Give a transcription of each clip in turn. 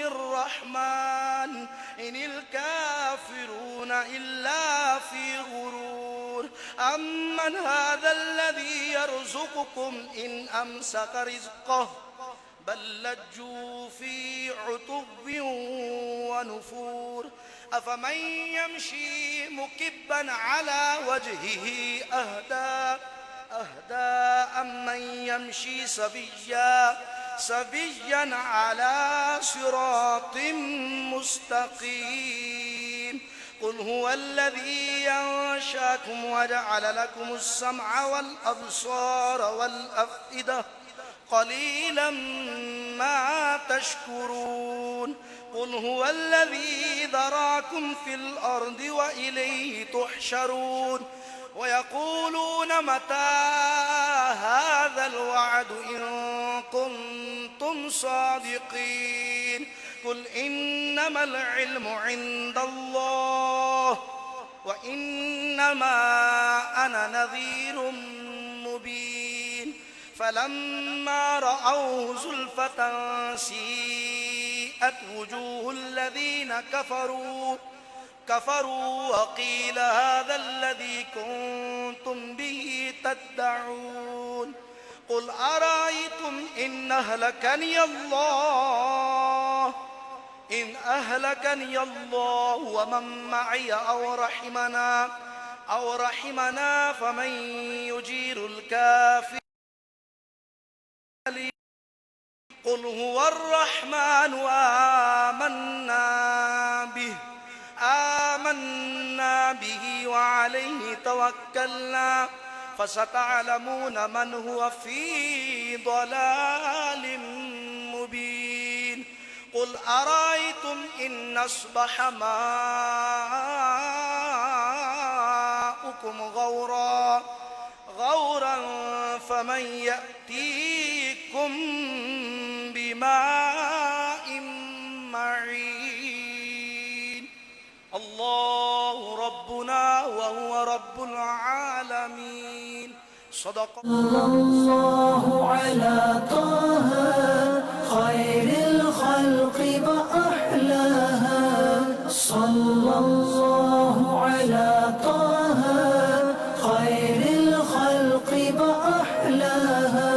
الرحمن إن الكافرون إلا في غرور أمن هذا الذي يرزقكم إن أمسك رزقه بل لجوا في عتب ونفور أفمن يمشي مكبا على وجهه أهدى أمن يمشي سويا على صراط مستقيم قل هو الذي ينشأكم وجعل لكم السمع والأبصار والأفئدة قليلا ما تشكرون قل هو الذي ذراكم في الأرض وإليه تحشرون ويقولون متى هذا الوعد إن كنتم صادقين قل إنما العلم عند الله وإنما أنا نذير مبين فلما رأوه زلفة سيئت وجوه الذين كفروا وقيل هذا الذي كنتم به تدعون قل أرأيتم إن أهلكني الله ومن معي أو رحمنا فمن يجير الكافرين قل هو الرحمن آمنا به وعليه توكلنا فستعلمون من هو في ضلال مبين قل أرأيتم إن أصبح ماؤكم غورا فمن يأتيكم بماء معين الله ربنا وهو رب العالمين صدق الله على طه خير الخلق وأحلاها صلى الله على طه خير الخلق وأحلاها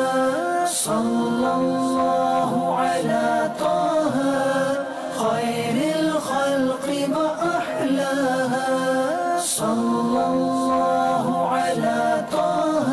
صلى الله على طه خير الخلق وأحلاها صلى الله على طه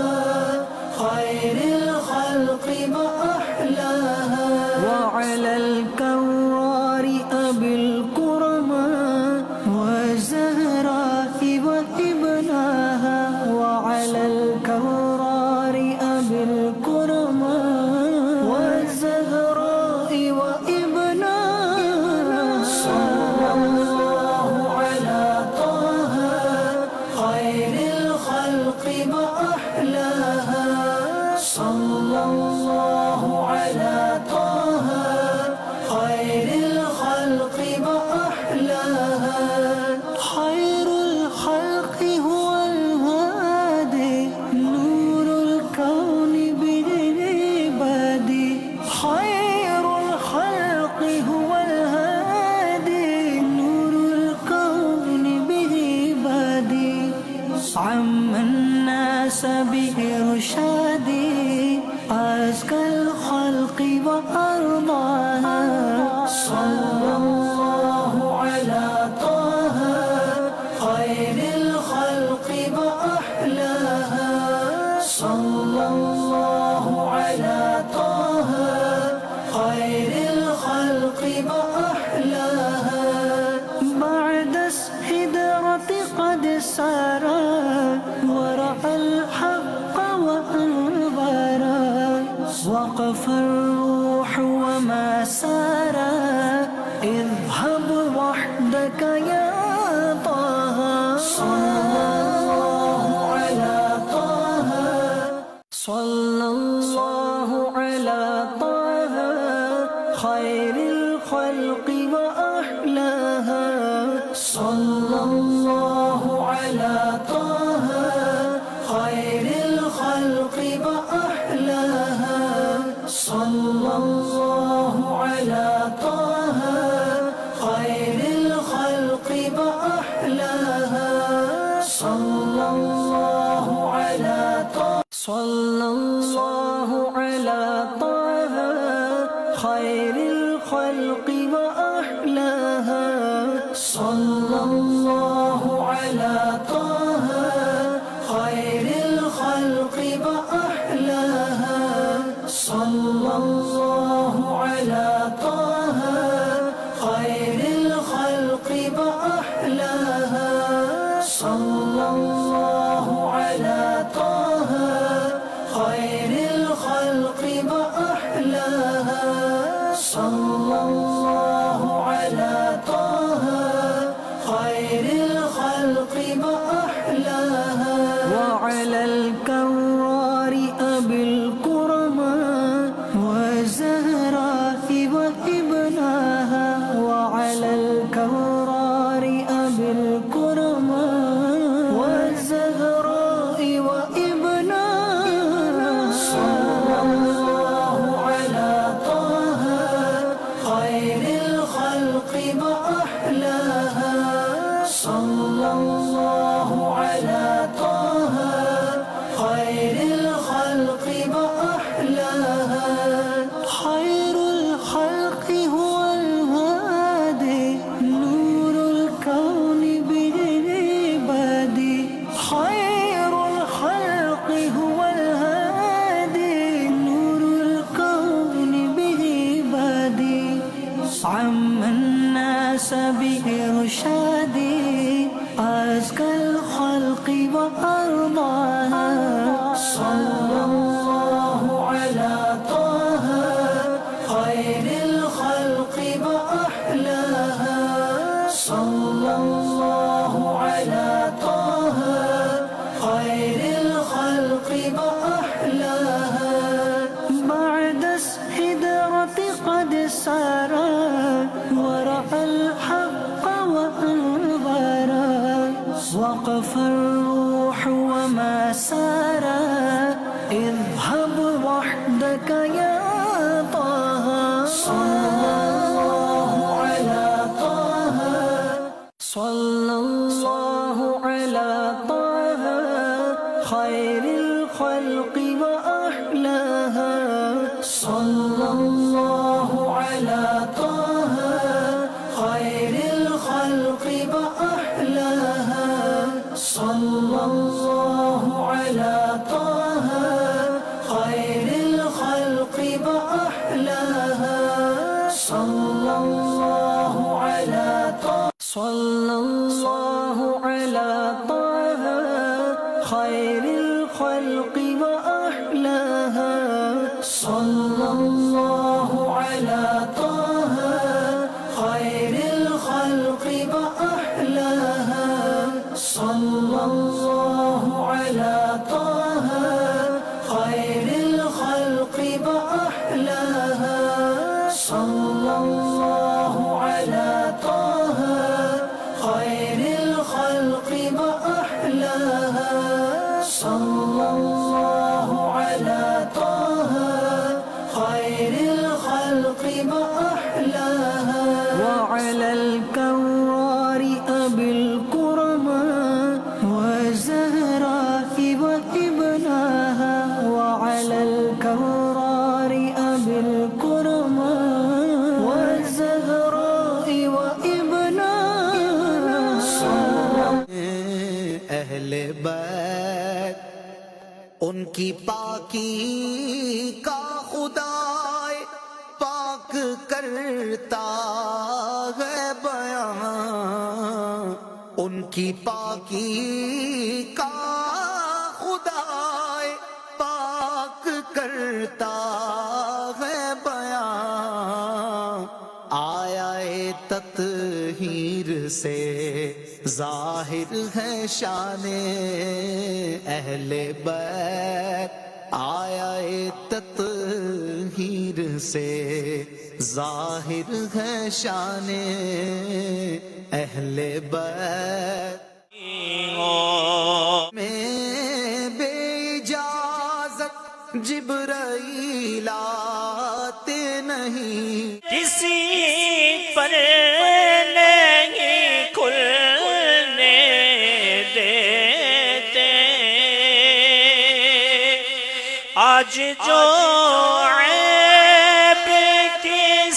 خير الخلق وأحلاها وعلى الكرار أبي الكرماء وزهراء وابناها وعلى الكرار أبي الكرماء وزهراء وابناها صلى الله على طه خير الخلق وأحلاها صلى الله على طه خير الخلق وأحلاها خير الخلق هو الهادي نور الكون بالعباد خير الخلق هو الهادي نور الكون بعبادي عم الناس بإرشادي أزكى الخلق وأرضاها صلى الله على طه خير الخلق وأحلاها صلى الله على طه خير الخلق وأحلاها بعد السدرة قد سارا ورأى الحق وأنظرا وقف الروح وما سارا اذهب وحدك يا طه صلى الله على طه صلى الله على طه خير الخلق وأحلاها صلى الله على طه خير الخلق وأحلاها صلى الله على طه خير الخلق وأحلاها صلى الله على طه خير الخلق وأحلاها صلى الله على طه خير الخلق وأحلاها صلى الله على طه خير الخلق وأحلاها صلى الله على طه خير الخلق وأحلاها وعلى الكرار أبي الكرماء وزهراء وابناها وعلى الكرار أبي الكرماء وزهراء وابناها صلى الله على طه خير الخلق وأحلاها صلى الله على طه خير الخلق وأحلاها خير الخلق هو الهادي نور الكون بعبادي خير الخلق هو الهادي نور الكون بعبادي عم الناس بإرشادي أزكى الخلق وأرضاها صلى الله على طه خير الخلق وأحلاها صلى الله على طه خير الخلق وأحلاها بعد السدرة قد سارا ورأى الحق وأنظرا وقف الروح وما سارا اذهب وحدك يا طه صلى الله على طه صلى الله على طه خير الخلق وأحلاها صلى الله على طه خير الخلق وأحلاها صلى الله على طه خير الخلق وأحلاها صلى الله على طه صلى الله على طه خير الخلق وأحلاها صلى الله على طه خير الخلق وأحلاها صلى الله على طه خير الخلق وأحلاها صلى الله على طه خير الخلق وأحلاها صلى الله على طه خير الخلق وأحلاها وعلى الكرار أبي الكرماء وزهراء وابناها وعلى الكرار أبي الكرماء وزهراء وابناها اہل بیت ان کی پاکی کا خدا پاک کرتا ہے بیان ان کی پاکی کا خدا پاک کرتا ہے بیان آیا تطہیر سے ظاہر ہے شان اہل بیت آیا تطہیر سے ظاہر ہے شان اہل بیت میں بے اجازت جبرائیل آتے نہیں کسی پر نہیں کھلنے دیتے آج جو عیب کسی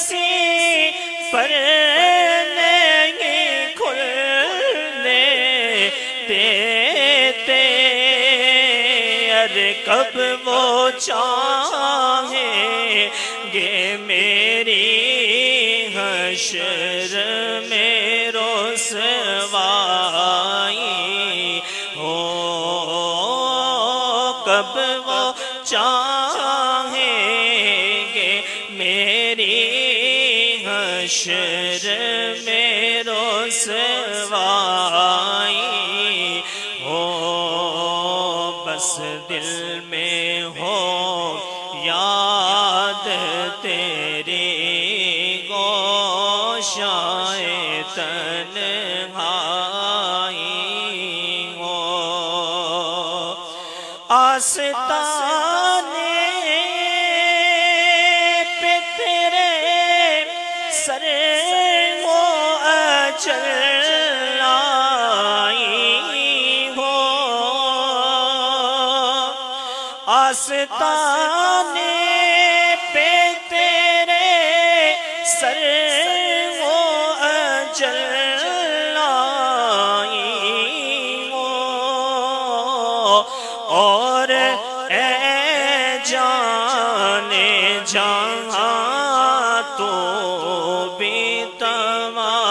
کب وہ چاہیں گے میری حشر میں رسوائی ہو، کب وہ چاہیں گے میری حشر میں رسوائی ہو، بس دل میں ہو یاد تیری گوشائے تنہائی ہو، آستانے پہ تیرے سر و اجل آئی ہو، آستانے پہ تیرے سر و اجل آئی ہو، اور اے جانے جہاں تو بھی تماشائی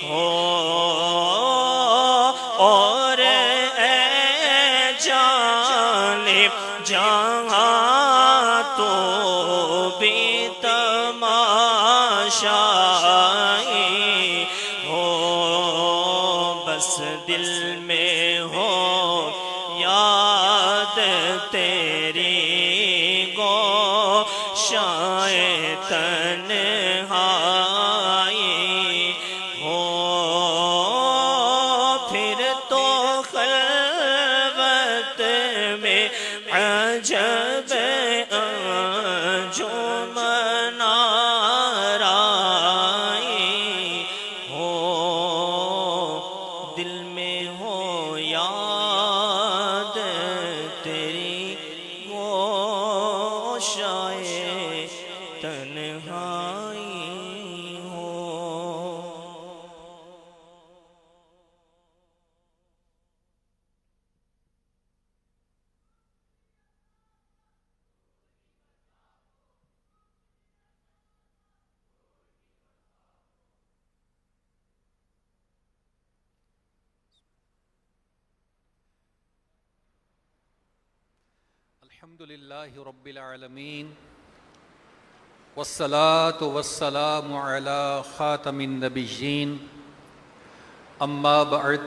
ہو، اور اے جانے جہاں تو بھی تماشائی ہو، بس دل میں ہو یاد تیری گوشائے تنہائی ہو، پھر تو خلوت میں عجب انجمن آرائی ہو، دل میں ہو یاد تیری گوشائے تنہائی ہو۔ الحمد لله رب العالمين والصلاة والسلام على خاتم النبيين أما بعد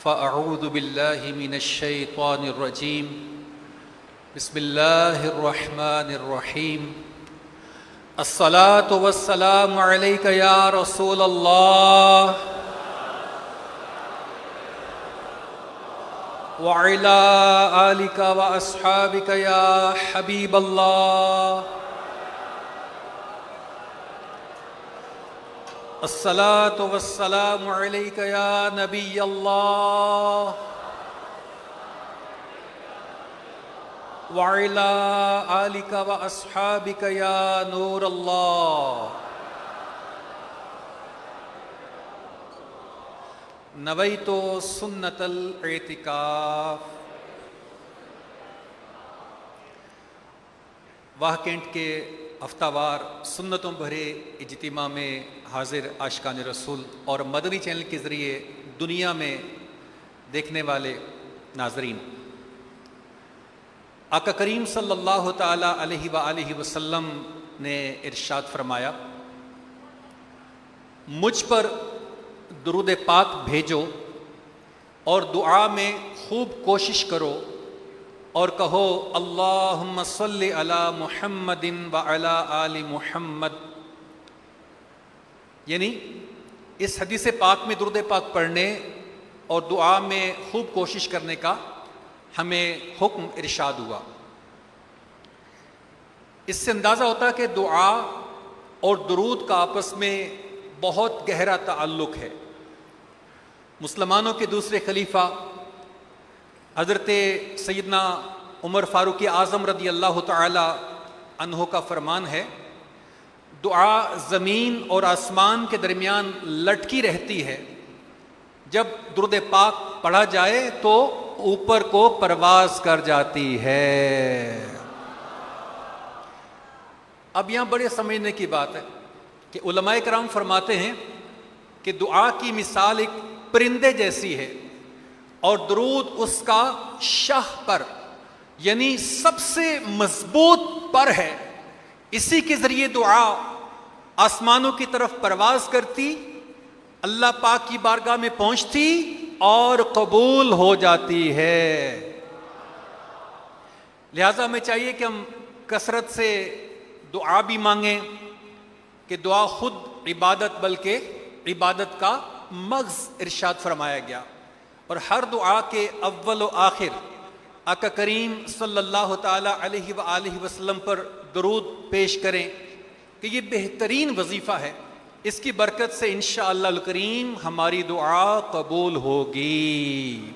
فأعوذ بالله من الشيطان الرجيم بسم الله الرحمن الرحيم الصلاة والسلام عليك يا رسول الله وعلى آلك وأصحابك يا حبيب الله الصلاة والسلام عليك يا نبي الله وعلى آلك وأصحابك يا نور الله نویت سنت الاعتکاف۔ واہ کینٹ کے ہفتہ وار سنتوں بھرے اجتماع میں حاضر عاشقان رسول اور مدنی چینل کے ذریعے دنیا میں دیکھنے والے ناظرین، آقا کریم صلی اللہ تعالی علیہ وآلہ وسلم نے ارشاد فرمایا، مجھ پر درود پاک بھیجو اور دعا میں خوب کوشش کرو اور کہو اللہم صلی علی محمد وعلی آل محمد، یعنی اس حدیث پاک میں درود پاک پڑھنے اور دعا میں خوب کوشش کرنے کا ہمیں حکم ارشاد ہوا۔ اس سے اندازہ ہوتا ہے کہ دعا اور درود کا آپس میں بہت گہرا تعلق ہے۔ مسلمانوں کے دوسرے خلیفہ حضرت سیدنا عمر فاروق اعظم رضی اللہ تعالی عنہ کا فرمان ہے، دعا زمین اور آسمان کے درمیان لٹکی رہتی ہے، جب درود پاک پڑھا جائے تو اوپر کو پرواز کر جاتی ہے۔ اب یہاں بڑے سمجھنے کی بات ہے کہ علماء کرام فرماتے ہیں کہ دعا کی مثال ایک پرندے جیسی ہے اور درود اس کا شاہ پر یعنی سب سے مضبوط پر ہے، اسی کے ذریعے دعا آسمانوں کی طرف پرواز کرتی، اللہ پاک کی بارگاہ میں پہنچتی اور قبول ہو جاتی ہے۔ لہذا ہمیں چاہیے کہ ہم کثرت سے دعا بھی مانگیں کہ دعا خود عبادت بلکہ عبادت کا مغز ارشاد فرمایا گیا، اور ہر دعا کے اول و آخر آقا کریم صلی اللہ تعالی علیہ وآلہ وسلم پر درود پیش کریں کہ یہ بہترین وظیفہ ہے، اس کی برکت سے انشاءاللہ الکریم ہماری دعا قبول ہوگی۔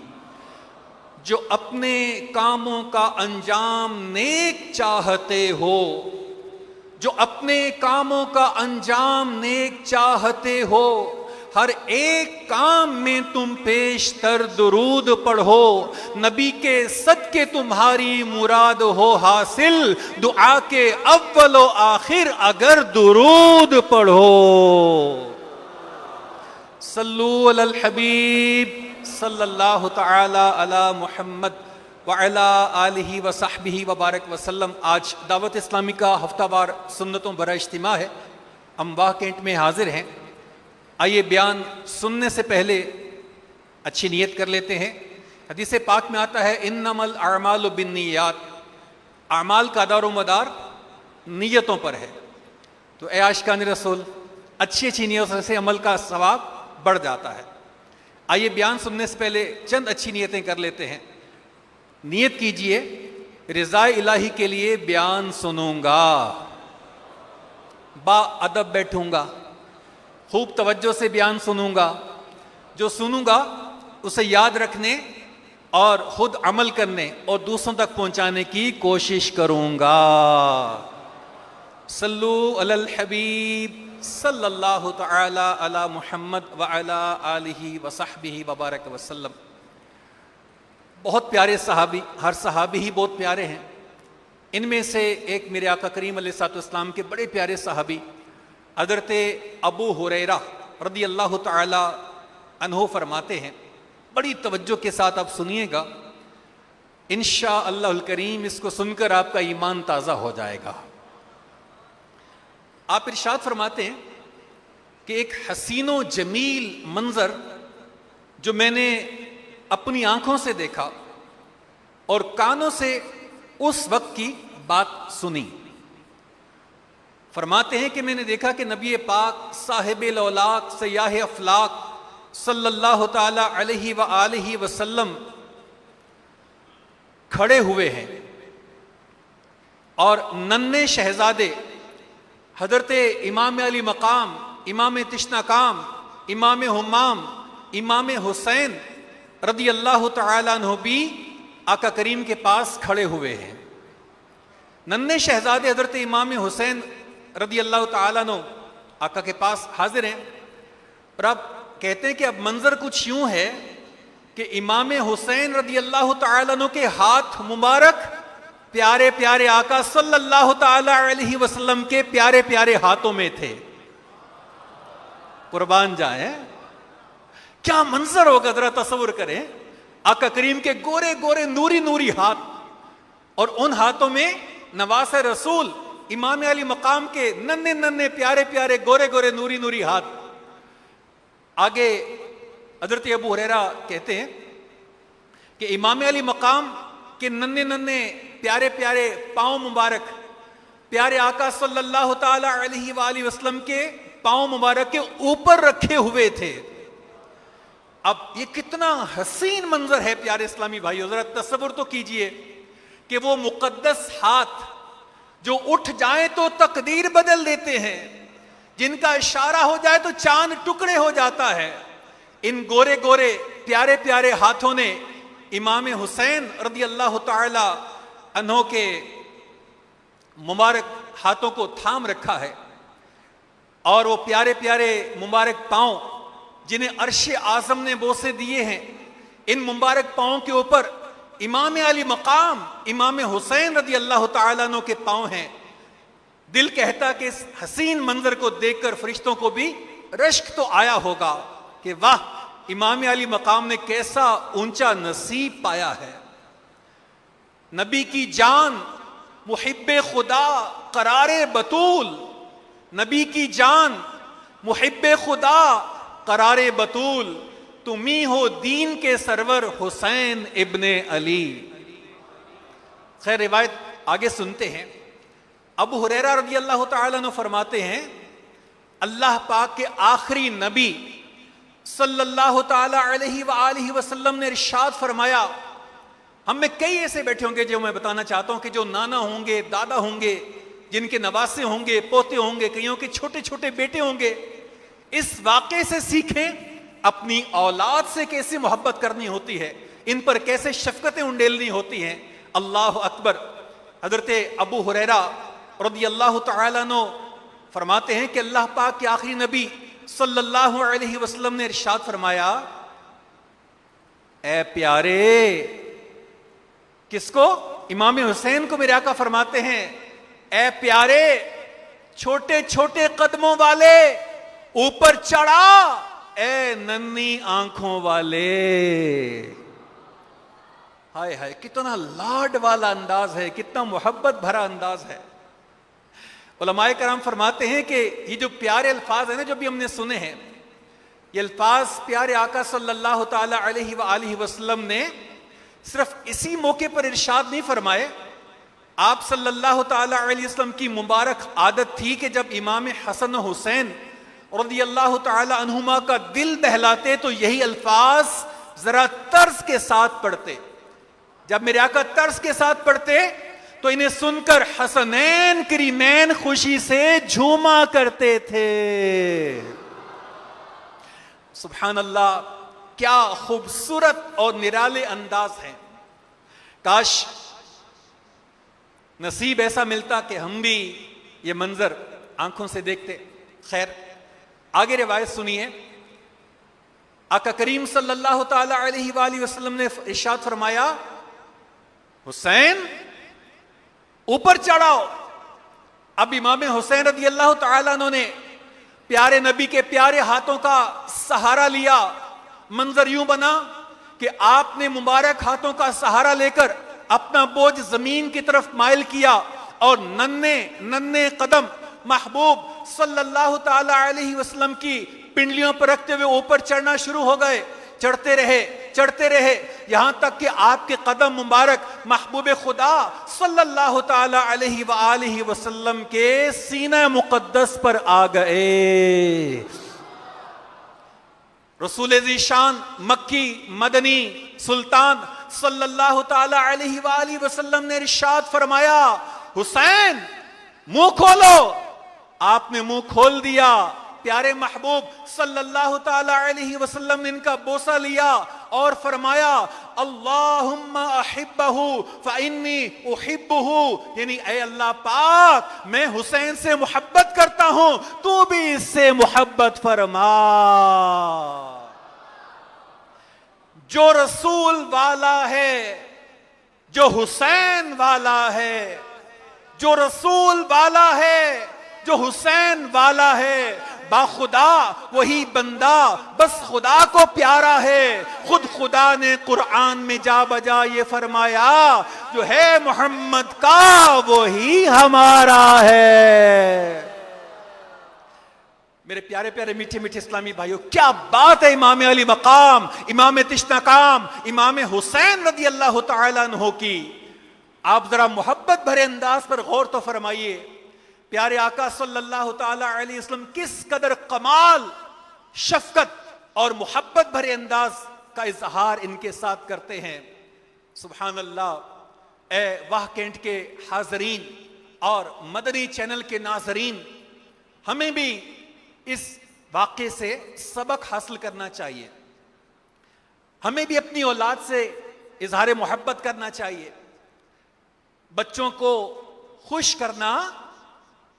جو اپنے کاموں کا انجام نیک چاہتے ہو، جو اپنے کاموں کا انجام نیک چاہتے ہو، ہر ایک کام میں تم پیشتر درود پڑھو، نبی کے صدقے تمہاری مراد ہو حاصل، دعا کے اول و آخر اگر درود پڑھو۔ صلو علی الحبیب صلی اللہ تعالی علی محمد وعلی آلہ وصحبہ وبارک وسلم۔ آج دعوت اسلامی کا ہفتہ وار سنتوں برا اجتماع ہے، امواہ کینٹ میں حاضر ہیں۔ آئیے بیان سننے سے پہلے اچھی نیت کر لیتے ہیں۔ حدیث پاک میں آتا ہے انما الاعمال بالنیات، اعمال کا دار و مدار نیتوں پر ہے، تو اے عاشقان رسول اچھی اچھی نیتوں سے عمل کا ثواب بڑھ جاتا ہے۔ آئیے بیان سننے سے پہلے چند اچھی نیتیں کر لیتے ہیں۔ نیت کیجئے رضا الہی کے لیے بیان سنوں گا، با ادب بیٹھوں گا، خوب توجہ سے بیان سنوں گا، جو سنوں گا اسے یاد رکھنے اور خود عمل کرنے اور دوسروں تک پہنچانے کی کوشش کروں گا۔ صلو علی الحبیب صلی اللہ تعالی علی محمد وعلی آلہ وصحبہ وبارک وسلم۔ بہت پیارے صحابی، ہر صحابی ہی بہت پیارے ہیں، ان میں سے ایک میرے آقا کریم علیہ الصلوۃ والسلام کے بڑے پیارے صحابی حضرت ابو ہریرہ رضی اللہ تعالی عنہ فرماتے ہیں، بڑی توجہ کے ساتھ آپ سنیے گا، انشاءاللہ الکریم اس کو سن کر آپ کا ایمان تازہ ہو جائے گا۔ آپ ارشاد فرماتے ہیں کہ ایک حسین و جمیل منظر جو میں نے اپنی آنکھوں سے دیکھا اور کانوں سے اس وقت کی بات سنی، فرماتے ہیں کہ میں نے دیکھا کہ نبی پاک صاحب الاولاق سیاہ افلاق صلی اللہ تعالی علیہ وآلہ وسلم کھڑے ہوئے ہیں، اور ننھے شہزادے حضرت امام علی مقام، امام تشناکام، امام حمام، امام حسین رضی اللہ تعالی عنہ بھی آقا کریم کے پاس کھڑے ہوئے ہیں۔ ننھے شہزادے حضرت امام حسین رضی اللہ تعالیٰ عنہ آقا کے پاس حاضر ہیں، اور اب کہتے ہیں کہ اب منظر کچھ یوں ہے کہ امام حسین رضی اللہ تعالیٰ عنہ کے ہاتھ مبارک پیارے پیارے آقا صلی اللہ تعالیٰ علیہ وسلم کے پیارے پیارے ہاتھوں میں تھے۔ قربان جائیں، کیا منظر ہوگا ذرا تصور کریں، آقا کریم کے گورے گورے نوری نوری ہاتھ، اور ان ہاتھوں میں نواس رسول امام علی مقام کے ننھے ننھے پیارے پیارے گورے گورے نوری نوری ہاتھ۔ آگے حضرت ابو ہریرہ کہتے ہیں کہ امام علی مقام کے ننھے ننھے پیارے پیارے پاؤں مبارک پیارے آقا صلی اللہ تعالی علیہ وآلہ وسلم کے پاؤں مبارک کے اوپر رکھے ہوئے تھے۔ اب یہ کتنا حسین منظر ہے پیارے اسلامی بھائیو، ذرا تصور تو کیجئے کہ وہ مقدس ہاتھ جو اٹھ جائیں تو تقدیر بدل دیتے ہیں، جن کا اشارہ ہو جائے تو چاند ٹکڑے ہو جاتا ہے، ان گورے گورے پیارے پیارے ہاتھوں نے امام حسین رضی اللہ تعالی عنہ کے مبارک ہاتھوں کو تھام رکھا ہے، اور وہ پیارے پیارے مبارک پاؤں جنہیں عرش اعظم نے بوسے دیے ہیں، ان مبارک پاؤں کے اوپر امام علی مقام امام حسین رضی اللہ تعالیٰ عنہ کے پاؤں ہیں۔ دل کہتا کہ اس حسین منظر کو دیکھ کر فرشتوں کو بھی رشک تو آیا ہوگا کہ واہ، امام علی مقام نے کیسا اونچا نصیب پایا ہے۔ نبی کی جان، محب خدا، قرار بطول، نبی کی جان، محب خدا، قرار بطول، تمہیں ہو دین کے سرور حسین ابن علی۔ خیر روایت آگے سنتے ہیں۔ ابو ہریرہ رضی اللہ تعالیٰ عنہ فرماتے ہیں اللہ پاک کے آخری نبی صلی اللہ تعالیٰ علیہ وآلہ وسلم نے ارشاد فرمایا، ہم میں کئی ایسے بیٹھے ہوں گے جو میں بتانا چاہتا ہوں کہ جو نانا ہوں گے، دادا ہوں گے، جن کے نواسے ہوں گے، پوتے ہوں گے، کئیوں کے چھوٹے چھوٹے بیٹے ہوں گے، اس واقعے سے سیکھیں اپنی اولاد سے کیسے محبت کرنی ہوتی ہے، ان پر کیسے شفقتیں انڈیلنی ہوتی ہیں۔ اللہ اکبر۔ حضرت ابو ہریرہ رضی اللہ تعالیٰ عنہ فرماتے ہیں کہ اللہ پاک کے آخری نبی صلی اللہ علیہ وسلم نے ارشاد فرمایا، اے پیارے، کس کو؟ امام حسین کو میرے آقا فرماتے ہیں، اے پیارے چھوٹے چھوٹے قدموں والے، اوپر چڑھا اے ننھی آنکھوں والے۔ ہائے ہائے، کتنا لاڈ والا انداز ہے، کتنا محبت بھرا انداز ہے۔ علماء کرام فرماتے ہیں کہ یہ جو پیارے الفاظ ہیں نا جو بھی ہم نے سنے ہیں، یہ الفاظ پیارے آقا صلی اللہ تعالی علیہ وآلہ وسلم نے صرف اسی موقع پر ارشاد نہیں فرمائے۔ آپ صلی اللہ تعالی علیہ وسلم کی مبارک عادت تھی کہ جب امام حسن و حسین رضی اللہ تعالی عنہما کا دل بہلاتے تو یہی الفاظ ذرا طرز کے ساتھ پڑھتے۔ جب میرے آقا طرز کے ساتھ پڑھتے تو انہیں سن کر حسنین کریمین خوشی سے جھوما کرتے تھے۔ سبحان اللہ، کیا خوبصورت اور نرالے انداز ہیں۔ کاش نصیب ایسا ملتا کہ ہم بھی یہ منظر آنکھوں سے دیکھتے۔ خیر آگے روایت سنیے۔ آقا کریم صلی اللہ تعالی علیہ وآلہ وسلم نے ارشاد فرمایا، حسین اوپر چڑھاؤ۔ اب امام حسین رضی اللہ تعالیٰ عنہ نے پیارے نبی کے پیارے ہاتھوں کا سہارا لیا۔ منظر یوں بنا کہ آپ نے مبارک ہاتھوں کا سہارا لے کر اپنا بوجھ زمین کی طرف مائل کیا اور ننھے قدم محبوب صلی اللہ تعالی علیہ وسلم کی پنڈلیوں پر رکھتے ہوئے اوپر چڑھنا شروع ہو گئے۔ چڑھتے رہے یہاں تک کہ آپ کے قدم مبارک محبوب خدا صلی اللہ تعالی علیہ وآلہ وسلم کے سینہ مقدس پر آ گئے۔ رسول ذی شان مکی مدنی سلطان صلی اللہ تعالی علیہ وآلہ وسلم نے ارشاد فرمایا، حسین منہ کھولو۔ آپ نے منہ کھول دیا۔ پیارے محبوب صلی اللہ تعالی علیہ وسلم نے ان کا بوسہ لیا اور فرمایا، اللہم احبہ فانی احبہ، یعنی اے اللہ پاک میں حسین سے محبت کرتا ہوں، تو بھی اس سے محبت فرما۔ جو رسول والا ہے، جو حسین والا ہے، جو رسول والا ہے، جو حسین والا ہے، با خدا وہی بندہ بس خدا کو پیارا ہے۔ خود خدا نے قرآن میں جا بجا یہ فرمایا، جو ہے محمد کا وہی ہمارا ہے۔ میرے پیارے پیارے میٹھے میٹھے اسلامی بھائیوں، کیا بات ہے امام علی مقام، امام تشنقام، امام حسین رضی اللہ تعالیٰ عنہ کی۔ آپ ذرا محبت بھرے انداز پر غور تو فرمائیے۔ پیارے آقا صلی اللہ تعالی علیہ وسلم کس قدر کمال شفقت اور محبت بھرے انداز کا اظہار ان کے ساتھ کرتے ہیں۔ سبحان اللہ۔ اے واہ کینٹ کے حاضرین اور مدنی چینل کے ناظرین، ہمیں بھی اس واقعے سے سبق حاصل کرنا چاہیے۔ ہمیں بھی اپنی اولاد سے اظہار محبت کرنا چاہیے۔ بچوں کو خوش کرنا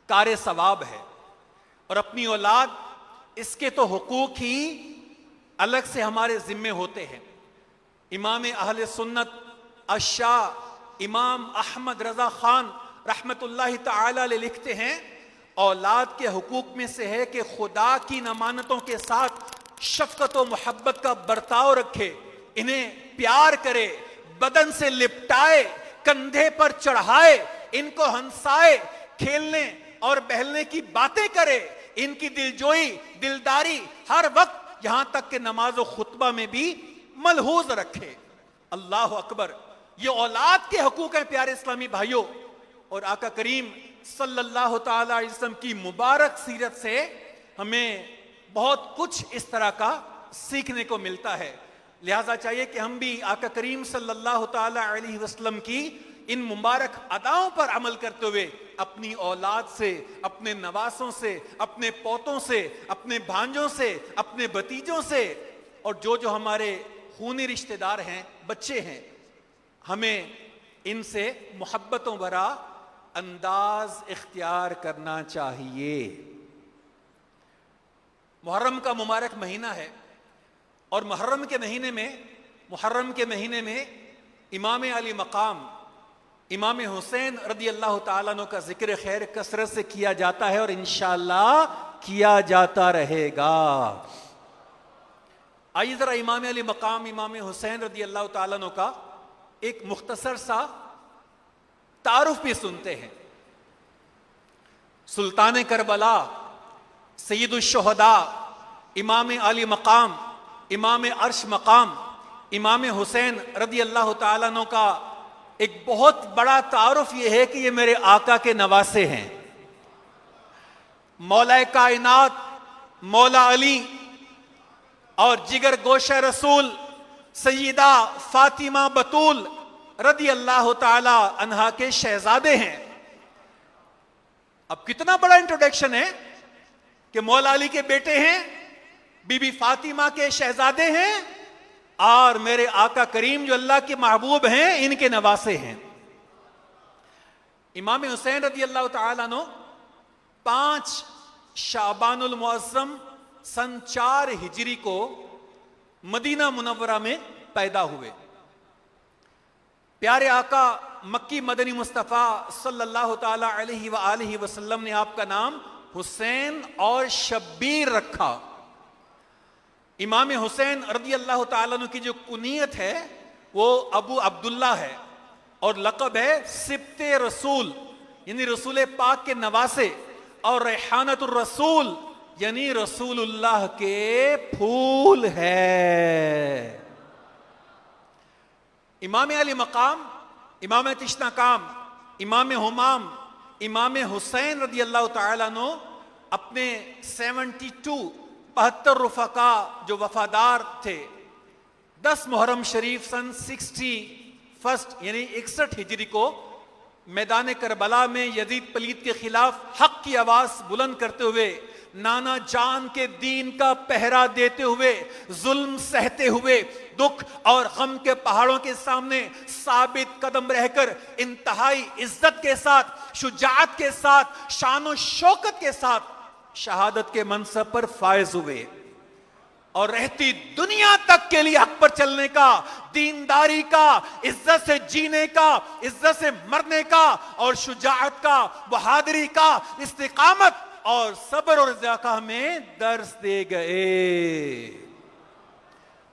کار ثواب ہے، اور اپنی اولاد اس کے تو حقوق ہی الگ سے ہمارے ذمے ہوتے ہیں. امام اہل سنت الشاہ امام احمد رضا خان رحمت اللہ تعالی علیہ لکھتے ہیں اولاد کے حقوق میں سے ہے کہ خدا کی نمانتوں کے ساتھ شفقت و محبت کا برتاؤ رکھے, انہیں پیار کرے, بدن سے لپٹائے, کندھے پر چڑھائے, ان کو ہنسائے, کھیلنے اور بہلنے کی باتیں کرے, ان کی دلجوئی دلداری ہر وقت یہاں تک کہ نماز و خطبہ میں بھی ملحوظ رکھے. اللہ اکبر, یہ اولاد کے حقوق ہیں پیارے اسلامی بھائیوں. اور آقا کریم صلی اللہ تعالی علیہ وسلم کی مبارک سیرت سے ہمیں بہت کچھ اس طرح کا سیکھنے کو ملتا ہے. لہذا چاہیے کہ ہم بھی آقا کریم صلی اللہ تعالی علیہ وسلم کی ان مبارک اداؤں پر عمل کرتے ہوئے اپنی اولاد سے, اپنے نواسوں سے, اپنے پوتوں سے, اپنے بھانجوں سے, اپنے بھتیجوں سے اور جو ہمارے خونی رشتہ دار ہیں, بچے ہیں, ہمیں ان سے محبتوں بھرا انداز اختیار کرنا چاہیے. محرم کا مبارک مہینہ ہے اور محرم کے مہینے میں امام علی مقام امام حسین رضی اللہ تعالیٰ عنہ کا ذکر خیر کثرت سے کیا جاتا ہے اور انشاءاللہ کیا جاتا رہے گا. آئیے ذرا امام علی مقام امام حسین رضی اللہ تعالیٰ عنہ کا ایک مختصر سا تعارف بھی سنتے ہیں. سلطان کربلا, سید الشہداء, امام علی مقام, امام عرش مقام, امام حسین رضی اللہ تعالیٰ عنہ کا ایک بہت بڑا تعارف یہ ہے کہ یہ میرے آقا کے نواسے ہیں. مولا کائنات مولا علی اور جگر گوشہ رسول سیدہ فاطمہ بطول رضی اللہ تعالی عنہا کے شہزادے ہیں. اب کتنا بڑا انٹروڈکشن ہے کہ مولا علی کے بیٹے ہیں, بی بی فاطمہ کے شہزادے ہیں اور میرے آقا کریم جو اللہ کے محبوب ہیں ان کے نواسے ہیں. امام حسین رضی اللہ تعالیٰ عنہ 5 شعبان المعظم سن 4 ہجری کو مدینہ منورہ میں پیدا ہوئے. پیارے آقا مکی مدنی مصطفیٰ صلی اللہ تعالی علیہ وآلہ وسلم نے آپ کا نام حسین اور شبیر رکھا. امام حسین رضی اللہ تعالیٰ عنہ کی جو کنیت ہے وہ ابو عبداللہ ہے اور لقب ہے سبط رسول یعنی رسول پاک کے نواسے, اور ریحانت الرسول یعنی رسول اللہ کے پھول ہے. امام علی مقام, امام تشناکام, امام حمام, امام حسین رضی اللہ تعالیٰ عنہ اپنے 72 رفقا جو وفادار تھے 10 محرم شریف سن 61 یعنی 61 ہجری کو میدان کربلا میں یزید پلید کے خلاف حق کی آواز بلند کرتے ہوئے, نانا جان کے دین کا پہرا دیتے ہوئے, ظلم سہتے ہوئے, دکھ اور غم کے پہاڑوں کے سامنے ثابت قدم رہ کر انتہائی عزت کے ساتھ, شجاعت کے ساتھ, شان و شوکت کے ساتھ شہادت کے منصب پر فائز ہوئے اور رہتی دنیا تک کے لیے حق پر چلنے کا, دینداری کا, عزت سے جینے کا, عزت سے مرنے کا اور شجاعت کا, بہادری کا, استقامت اور صبر اور رضا کا ہمیں درس دے گئے.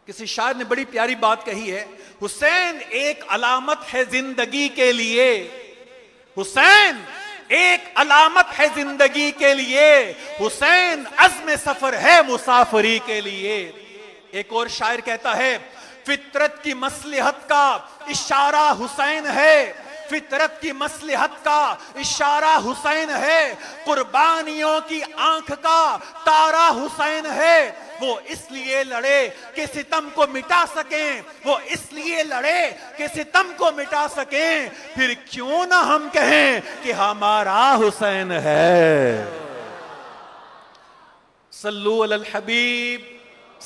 کسی شاعر نے بڑی پیاری بات کہی ہے, حسین ایک علامت ہے زندگی کے لیے, حسین ایک علامت ہے زندگی کے لیے, حسین عزم سفر ہے مسافری کے لیے. ایک اور شاعر کہتا ہے فطرت کی مصلحت کا اشارہ حسین ہے, فطرت کی مصلحت کا اشارہ حسین ہے, قربانیوں کی آنکھ کا تارا حسین ہے. وہ اس لیے لڑے کہ ستم کو مٹا سکیں, وہ اس لیے لڑے کہ ستم کو مٹا سکیں, پھر کیوں نہ ہم کہیں کہ ہمارا حسین ہے. صلو علی الحبیب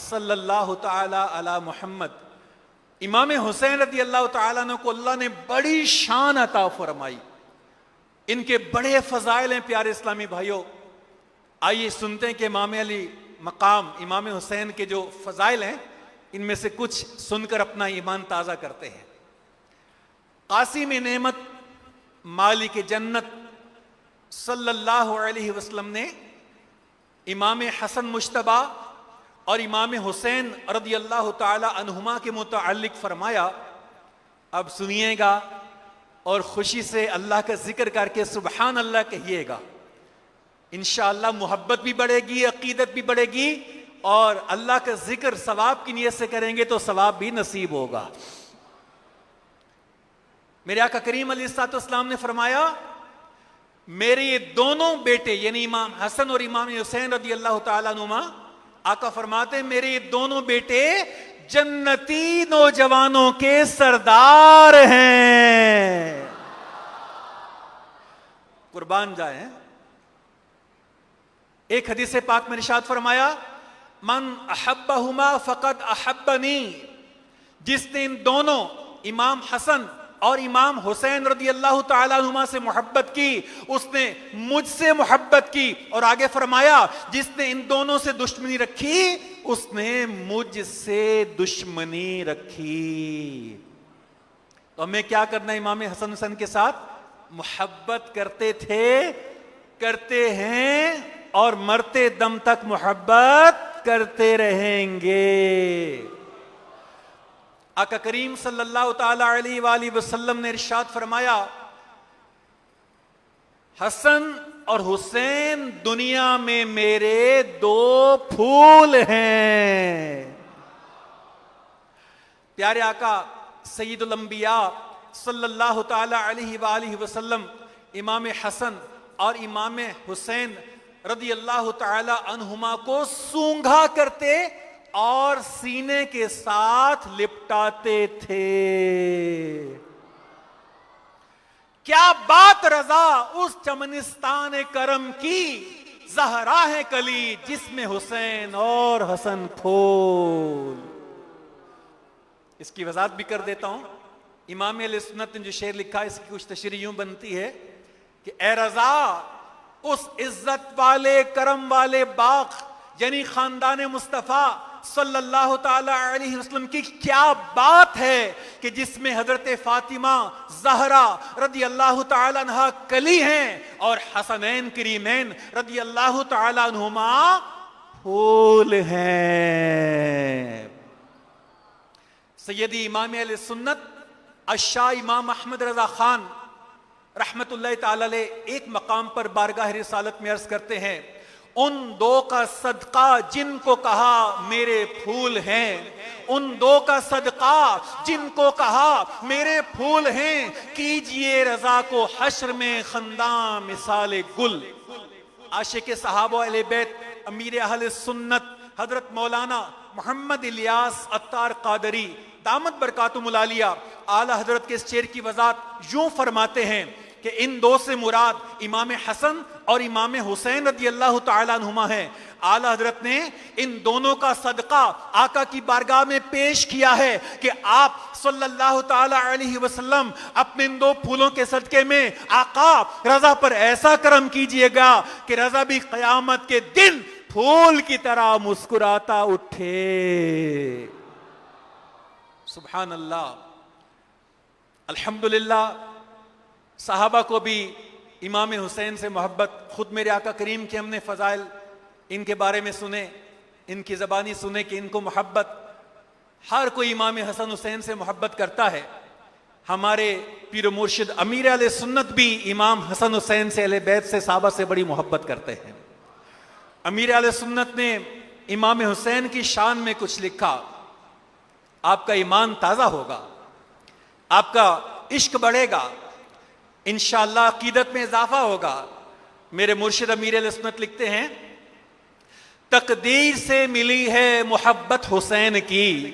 صلی اللہ تعالی علی محمد. امام حسین رضی اللہ تعالیٰ عنہ کو اللہ نے بڑی شان عطا فرمائی, ان کے بڑے فضائل ہیں پیارے اسلامی بھائیوں. آئیے سنتے ہیں کہ امام علی مقام امام حسین کے جو فضائل ہیں ان میں سے کچھ سن کر اپنا ایمان تازہ کرتے ہیں۔ قاسم نعمت مالک جنت صلی اللہ علیہ وسلم نے امام حسن مجتبی اور امام حسین رضی اللہ تعالی عنہما کے متعلق فرمایا، اب سنیے گا اور خوشی سے اللہ کا ذکر کر کے سبحان اللہ کہیے گا، انشاءاللہ محبت بھی بڑھے گی، عقیدت بھی بڑھے گی، اور اللہ کا ذکر ثواب کی نیت سے کریں گے تو ثواب بھی نصیب ہوگا۔ میرے آقا کریم علیہ الصلوۃ والسلام نے فرمایا، میرے یہ دونوں بیٹے یعنی امام حسن اور امام حسین رضی اللہ تعالیٰ عنہما، آقا فرماتے ہیں میرے یہ دونوں بیٹے جنتی نوجوانوں کے سردار ہیں، قربان جائیں۔ ایک حدیث پاک میں ارشاد فرمایا، من احبہما فقد احبنی، جس نے ان دونوں امام حسن اور امام حسین رضی اللہ تعالیٰ عنہما سے محبت کی اس نے مجھ سے محبت کی، اور آگے فرمایا جس نے ان دونوں سے دشمنی رکھی اس نے مجھ سے دشمنی رکھی۔ تو ہمیں کیا کرنا ہے امام حسن حسین کے ساتھ؟ محبت کرتے تھے، کرتے ہیں، اور مرتے دم تک محبت کرتے رہیں گے۔ آقا کریم صلی اللہ تعالی علیہ وآلہ وسلم نے ارشاد فرمایا، حسن اور حسین دنیا میں میرے دو پھول ہیں۔ پیارے آقا سید الانبیاء صلی اللہ تعالی علیہ وآلہ وسلم امام حسن اور امام حسین رضی اللہ تعالی عنہما کو سونگھا کرتے اور سینے کے ساتھ لپٹاتے تھے۔ کیا بات رضا اس چمنستان کرم کی، زہرا ہے کلی جس میں حسین اور حسن پھول۔ اس کی وضاحت بھی کر دیتا ہوں۔ امام علیہ سنت نے جو شعر لکھا اس کی کچھ تشریح یوں بنتی ہے کہ اے رضا اس عزت والے کرم والے باغ یعنی خاندان مصطفیٰ صلی اللہ تعالی علیہ وسلم کی کیا بات ہے کہ جس میں حضرت فاطمہ زہرا رضی اللہ تعالی عنہا کلی ہیں اور حسنین کریمین رضی اللہ تعالی عنہما پھول ہیں۔ سیدی امام اہل سنت الشاہ امام احمد رضا خان رحمت اللہ تعالی علیہ ایک مقام پر بارگاہ رسالت میں عرض کرتے ہیں، ان دو کا صدقہ جن کو کہا میرے پھول ہیں، ان دو کا صدقہ جن کو کہا میرے پھول ہیں، کیجئے رضا کو حشر میں خنداں مثال گل۔ عاشق صحابہ اہل بیت امیر اہل سنت حضرت مولانا محمد الیاس عطار قادری دامت برکاتہم العالیہ اعلی حضرت کے اس شعر کی وضاحت یوں فرماتے ہیں کہ ان دو سے مراد امام حسن اور امام حسین رضی اللہ تعالی عنہما ہیں۔ اعلی حضرت نے ان دونوں کا صدقہ آقا کی بارگاہ میں پیش کیا ہے کہ آپ صلی اللہ تعالی علیہ وسلم اپنے ان دو پھولوں کے صدقے میں آقا رضا پر ایسا کرم کیجئے گا کہ رضا بھی قیامت کے دن پھول کی طرح مسکراتا اٹھے۔ سبحان اللہ، الحمدللہ۔ صحابہ کو بھی امام حسین سے محبت، خود میرے آقا کریم کے ہم نے فضائل ان کے بارے میں سنے، ان کی زبانی سنے کہ ان کو محبت، ہر کوئی امام حسن حسین سے محبت کرتا ہے۔ ہمارے پیر و مرشد امیر علیہ سنت بھی امام حسن حسین سے اہل بیت سے صحابہ سے بڑی محبت کرتے ہیں۔ امیر علیہ سنت نے امام حسین کی شان میں کچھ لکھا، آپ کا ایمان تازہ ہوگا، آپ کا عشق بڑھے گا، انشاءاللہ عقیدت میں اضافہ ہوگا۔ میرے مرشد امیر علیہ سنت لکھتے ہیں، تقدیر سے ملی ہے محبت حسین کی،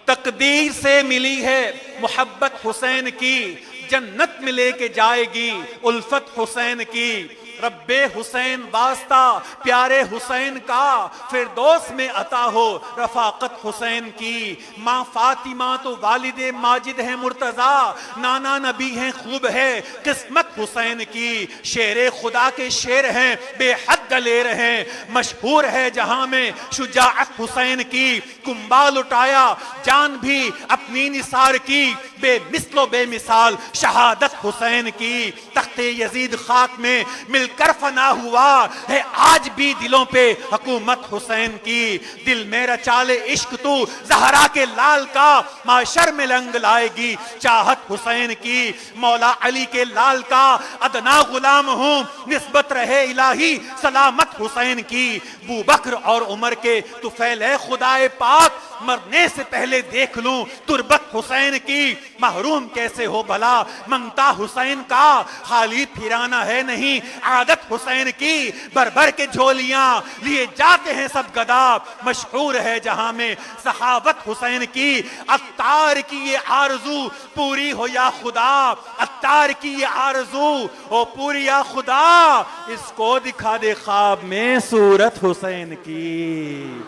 تقدیر سے ملی ہے محبت حسین کی، جنت میں لے کے جائے گی الفت حسین کی، رب حسین واسطہ پیارے حسین کا، فردوس میں عطا ہو رفاقت حسین کی۔ ماں فاطمہ تو والد ماجد ہیں مرتضی، نانا نبی ہیں خوب ہے قسمت حسین کی۔ شیر خدا کے شیر ہیں بے حد دلیر ہیں، مشہور ہے جہاں میں شجاعت حسین کی۔ کنبال اٹھایا جان بھی اپنی نثار کی، بے مثل و بے مثال شہادت حسین کی۔ تخت یزید خاک میں مل کر فنا ہوا ہے، آج بھی دلوں پہ حکومت حسین کی۔ دل میرا چال عشق تو زہرا کے لال کا، معاشر میں لنگ لائے گی چاہت حسین کی۔ مولا علی کے لال کا ادنا غلام ہوں، نسبت رہے الہی سلامت حسین کی۔ ابو بکر اور عمر کے طفیل ہے خدائے پاک، مرنے سے پہلے دیکھ لوں تربت حسین کی۔ محروم کیسے ہو بھلا منگتا حسین کا، خالی پھرانا ہے نہیں عادت حسین کی۔ بھر بھر کے جھولیاں لیے جاتے ہیں سب گدا، مشہور ہے جہاں میں سخاوت حسین کی۔ عطار کی یہ آرزو پوری ہو یا خدا، عطار کی یہ آرزو ہو پوری یا خدا، اس کو دکھا دے خواب میں صورت حسین کی۔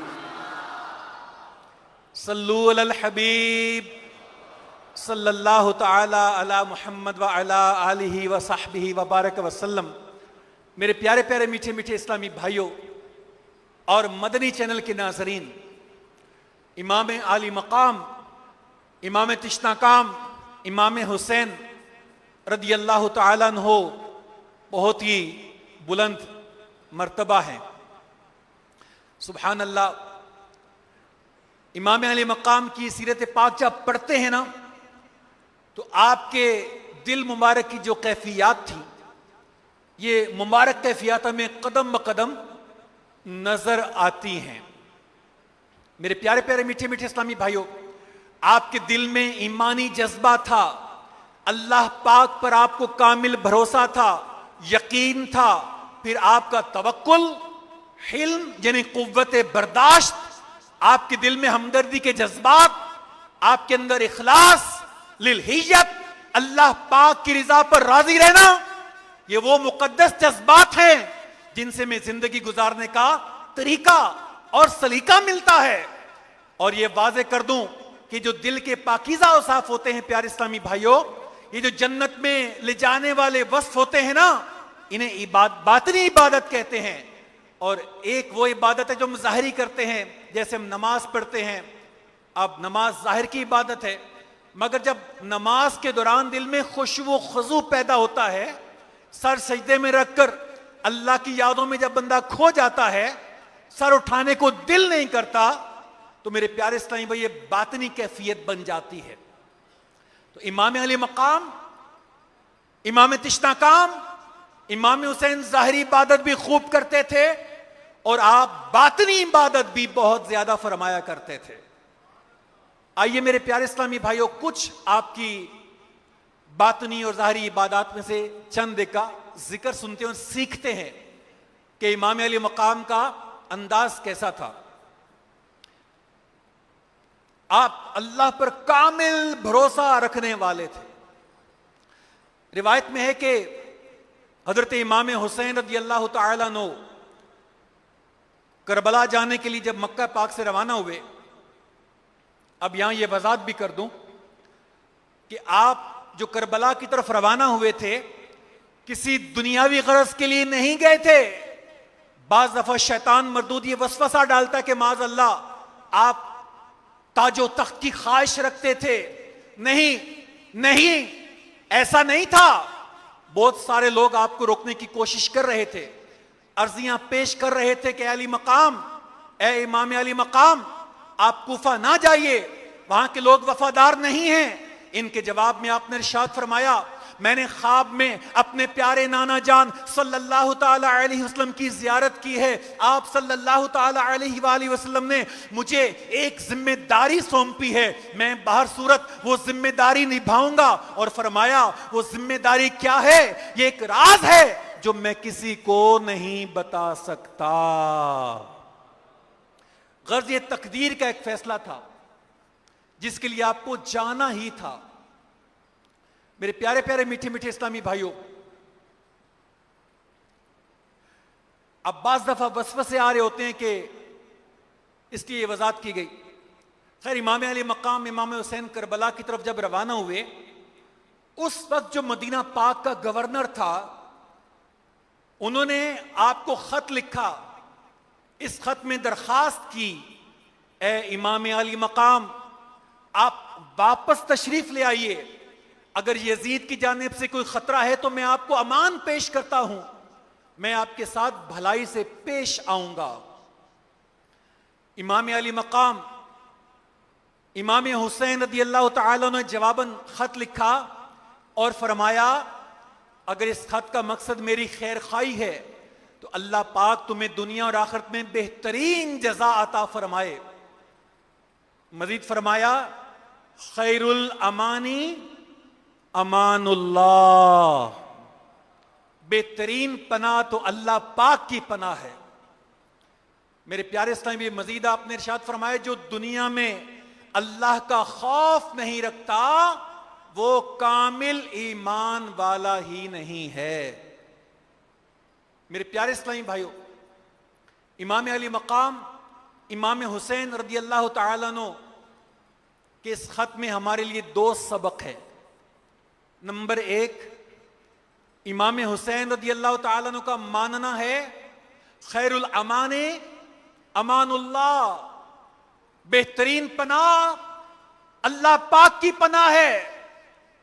صلو علی الحبیب صلی اللہ تعالی علی محمد وعلی آلہ وصحبہ وبارک وسلم۔ میرے پیارے پیارے میٹھے میٹھے اسلامی بھائیوں اور مدنی چینل کے ناظرین، امام عالی مقام امام تشناکام امام حسین رضی اللہ تعالیٰ عنہ بہت ہی بلند مرتبہ ہیں۔ سبحان اللہ، امام علی مقام کی سیرت پاک جب پڑھتے ہیں نا تو آپ کے دل مبارک کی جو کیفیات تھی، یہ مبارک کیفیات ہمیں قدم بقدم نظر آتی ہیں۔ میرے پیارے پیارے میٹھے میٹھے اسلامی بھائیوں، آپ کے دل میں ایمانی جذبہ تھا، اللہ پاک پر آپ کو کامل بھروسہ تھا، یقین تھا، پھر آپ کا توکل، حلم یعنی قوت برداشت، آپ کے دل میں ہمدردی کے جذبات، آپ کے اندر اخلاص، للہیت، اللہ پاک کی رضا پر راضی رہنا، یہ وہ مقدس جذبات ہیں جن سے میں زندگی گزارنے کا طریقہ اور سلیقہ ملتا ہے۔ اور یہ واضح کر دوں کہ جو دل کے پاکیزہ اوصاف ہوتے ہیں پیارے اسلامی بھائیوں، یہ جو جنت میں لے جانے والے وصف ہوتے ہیں نا، انہیں باطنی عبادت کہتے ہیں۔ اور ایک وہ عبادت ہے جو ہم ظاہری کرتے ہیں، جیسے ہم نماز پڑھتے ہیں، اب نماز ظاہر کی عبادت ہے، مگر جب نماز کے دوران دل میں خشوع و خضوع پیدا ہوتا ہے، سر سجدے میں رکھ کر اللہ کی یادوں میں جب بندہ کھو جاتا ہے، سر اٹھانے کو دل نہیں کرتا، تو میرے پیارے اسلامی بھائی یہ باطنی کیفیت بن جاتی ہے۔ تو امام علی مقام، امام تشناکام، امام حسین ظاہری عبادت بھی خوب کرتے تھے اور آپ باطنی عبادت بھی بہت زیادہ فرمایا کرتے تھے۔ آئیے میرے پیارے اسلامی بھائیوں، کچھ آپ کی باطنی اور ظاہری عبادات میں سے چند کا ذکر سنتے ہیں اور سیکھتے ہیں کہ امام علی مقام کا انداز کیسا تھا۔ آپ اللہ پر کامل بھروسہ رکھنے والے تھے۔ روایت میں ہے کہ حضرت امام حسین رضی اللہ تعالیٰ عنہ کربلا جانے کے لیے جب مکہ پاک سے روانہ ہوئے، اب یہاں یہ وضاحت بھی کر دوں کہ آپ جو کربلا کی طرف روانہ ہوئے تھے کسی دنیاوی غرض کے لیے نہیں گئے تھے۔ بعض دفعہ شیطان مردود یہ وسوسہ ڈالتا ہے کہ معاذ اللہ آپ تاج و تخت کی خواہش رکھتے تھے۔ نہیں، ایسا نہیں تھا۔ بہت سارے لوگ آپ کو روکنے کی کوشش کر رہے تھے، عرضیاں پیش کر رہے تھے کہ علی مقام، اے امام علی مقام، آپ کوفہ نہ جائیے، وہاں کے لوگ وفادار نہیں ہیں۔ ان کے جواب میں آپ نے ارشاد فرمایا، میں نے خواب میں اپنے پیارے نانا جان صلی اللہ تعالی علیہ وسلم کی زیارت کی ہے۔ آپ صلی اللہ تعالی علیہ وآلہ وسلم نے مجھے ایک ذمہ داری سونپی ہے، میں بہر صورت وہ ذمہ داری نبھاؤں گا۔ اور فرمایا وہ ذمہ داری کیا ہے؟ یہ ایک راز ہے جو میں کسی کو نہیں بتا سکتا۔ غرض یہ تقدیر کا ایک فیصلہ تھا جس کے لیے آپ کو جانا ہی تھا۔ میرے پیارے پیارے میٹھے میٹھے اسلامی بھائیوں، اب بعض دفعہ وسوسے آ رہے ہوتے ہیں کہ اس کی یہ وضاحت کی گئی. خیر، امام علی مقام امام حسین کربلا کی طرف جب روانہ ہوئے، اس وقت جو مدینہ پاک کا گورنر تھا، انہوں نے آپ کو خط لکھا. اس خط میں درخواست کی، اے امام علی مقام، آپ واپس تشریف لے آئیے. اگر یزید کی جانب سے کوئی خطرہ ہے تو میں آپ کو امان پیش کرتا ہوں، میں آپ کے ساتھ بھلائی سے پیش آؤں گا. امام علی مقام امام حسین رضی اللہ تعالیٰ نے جواباً خط لکھا اور فرمایا، اگر اس خط کا مقصد میری خیر خواہی ہے تو اللہ پاک تمہیں دنیا اور آخرت میں بہترین جزا عطا فرمائے. مزید فرمایا، خیر الامانی امان اللہ، بہترین پناہ تو اللہ پاک کی پناہ ہے. میرے پیارے اسلامی، مزید آپ نے ارشاد فرمایا، جو دنیا میں اللہ کا خوف نہیں رکھتا وہ کامل ایمان والا ہی نہیں ہے. میرے پیارے اسلامی بھائیو، امام علی مقام امام حسین رضی اللہ تعالیٰ عنہ کے اس خط میں ہمارے لیے 2 سبق ہے. نمبر 1، امام حسین رضی اللہ تعالیٰ عنہ کا ماننا ہے خیر الامان امان اللہ، بہترین پناہ اللہ پاک کی پناہ ہے.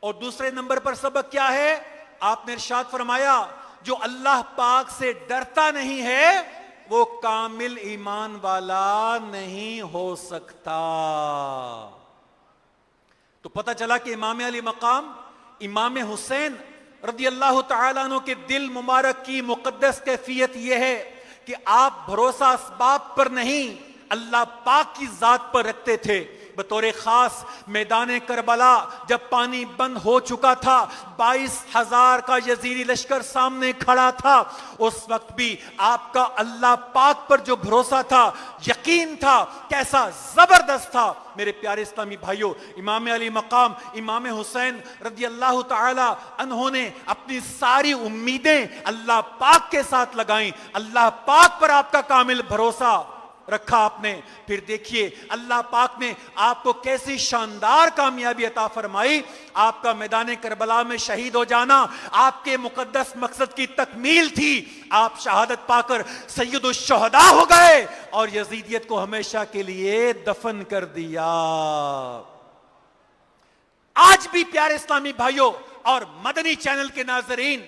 اور دوسرے نمبر پر سبق کیا ہے؟ آپ نے ارشاد فرمایا، جو اللہ پاک سے ڈرتا نہیں ہے وہ کامل ایمان والا نہیں ہو سکتا. تو پتہ چلا کہ امام علی مقام امام حسین رضی اللہ تعالیٰ عنہ کے دل مبارک کی مقدس کیفیت یہ ہے کہ آپ بھروسہ اسباب پر نہیں، اللہ پاک کی ذات پر رکھتے تھے. بطور خاص میدان کربلا جب پانی بند ہو چکا تھا، 22,000 کا یزیدی لشکر سامنے کھڑا تھا، اس وقت بھی آپ کا اللہ پاک پر جو بھروسہ تھا، یقین تھا، کیسا زبردست تھا. میرے پیارے اسلامی بھائیوں، امام علی مقام امام حسین رضی اللہ تعالی عنہ نے اپنی ساری امیدیں اللہ پاک کے ساتھ لگائیں. اللہ پاک پر آپ کا کامل بھروسہ رکھا آپ نے. پھر دیکھیے اللہ پاک نے آپ کو کیسی شاندار کامیابی عطا فرمائی. آپ کا میدان کربلا میں شہید ہو جانا آپ کے مقدس مقصد کی تکمیل تھی. آپ شہادت پا کر سید الشہداء ہو گئے اور یزیدیت کو ہمیشہ کے لیے دفن کر دیا. آج بھی پیارے اسلامی بھائیوں اور مدنی چینل کے ناظرین،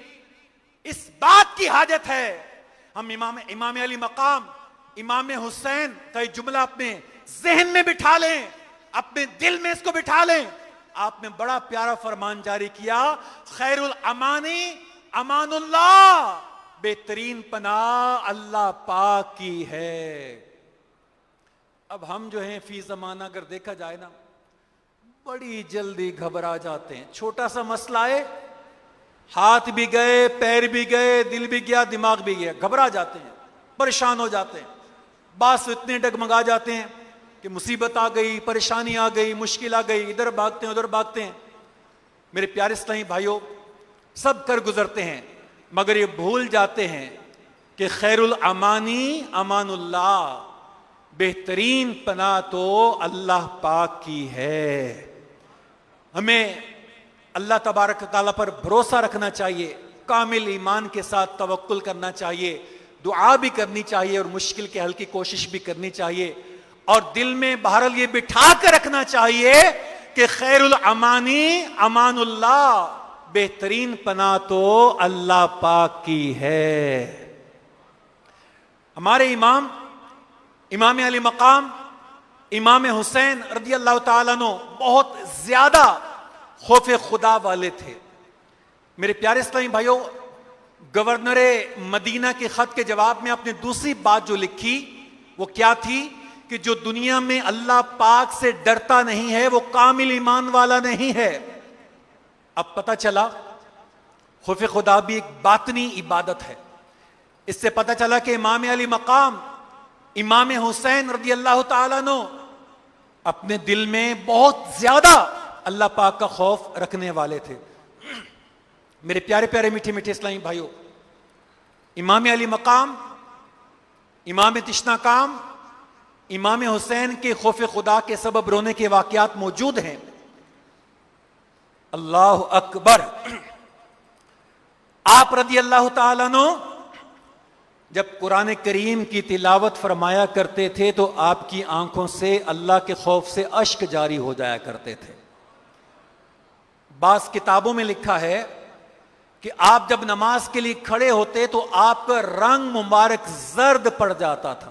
اس بات کی حاجت ہے ہم امام علی مقام امام حسین کا یہ جملہ اپنے ذہن میں بٹھا لیں، اپنے دل میں اس کو بٹھا لیں. آپ نے بڑا پیارا فرمان جاری کیا، خیر الامانی امان اللہ، بہترین پناہ اللہ پاک کی ہے. اب ہم جو ہیں فی زمانہ اگر دیکھا جائے نا، بڑی جلدی گھبرا جاتے ہیں. چھوٹا سا مسئلہ ہے، ہاتھ بھی گئے، پیر بھی گئے، دل بھی گیا، دماغ بھی گیا، گھبرا جاتے ہیں، پریشان ہو جاتے ہیں. بعض اتنے ڈگمگا جاتے ہیں کہ مصیبت آ گئی، پریشانی آ گئی، مشکل آ گئی، ادھر بھاگتے ہیں ادھر بھاگتے ہیں. میرے پیارے اسلامی بھائیوں، سب کر گزرتے ہیں مگر یہ بھول جاتے ہیں کہ خیر الامانی امان اللہ، بہترین پناہ تو اللہ پاک کی ہے. ہمیں اللہ تبارک تعالیٰ پر بھروسہ رکھنا چاہیے، کامل ایمان کے ساتھ توکل کرنا چاہیے، دعا بھی کرنی چاہیے اور مشکل کے حل کی کوشش بھی کرنی چاہیے. اور دل میں بہرحال یہ بٹھا کر رکھنا چاہیے کہ خیر الامانی امان اللہ، بہترین پناہ تو اللہ پاک کی ہے. ہمارے امام علی مقام امام حسین رضی اللہ تعالیٰ عنہ بہت زیادہ خوف خدا والے تھے. میرے پیارے اسلامی بھائیوں، گورنر مدینہ کے خط کے جواب میں آپ نے دوسری بات جو لکھی وہ کیا تھی کہ جو دنیا میں اللہ پاک سے ڈرتا نہیں ہے وہ کامل ایمان والا نہیں ہے. اب پتہ چلا خوف خدا بھی ایک باطنی عبادت ہے. اس سے پتہ چلا کہ امام علی مقام امام حسین رضی اللہ تعالیٰ عنہ اپنے دل میں بہت زیادہ اللہ پاک کا خوف رکھنے والے تھے. میرے پیارے پیارے میٹھے میٹھے اسلامی بھائیوں، امام علی مقام امام تشنا کام امام حسین کے خوف خدا کے سبب رونے کے واقعات موجود ہیں. اللہ اکبر. آپ رضی اللہ تعالیٰ عنہ جب قرآن کریم کی تلاوت فرمایا کرتے تھے تو آپ کی آنکھوں سے اللہ کے خوف سے اشک جاری ہو جایا کرتے تھے. بعض کتابوں میں لکھا ہے کہ آپ جب نماز کے لیے کھڑے ہوتے تو آپ کا رنگ مبارک زرد پڑ جاتا تھا,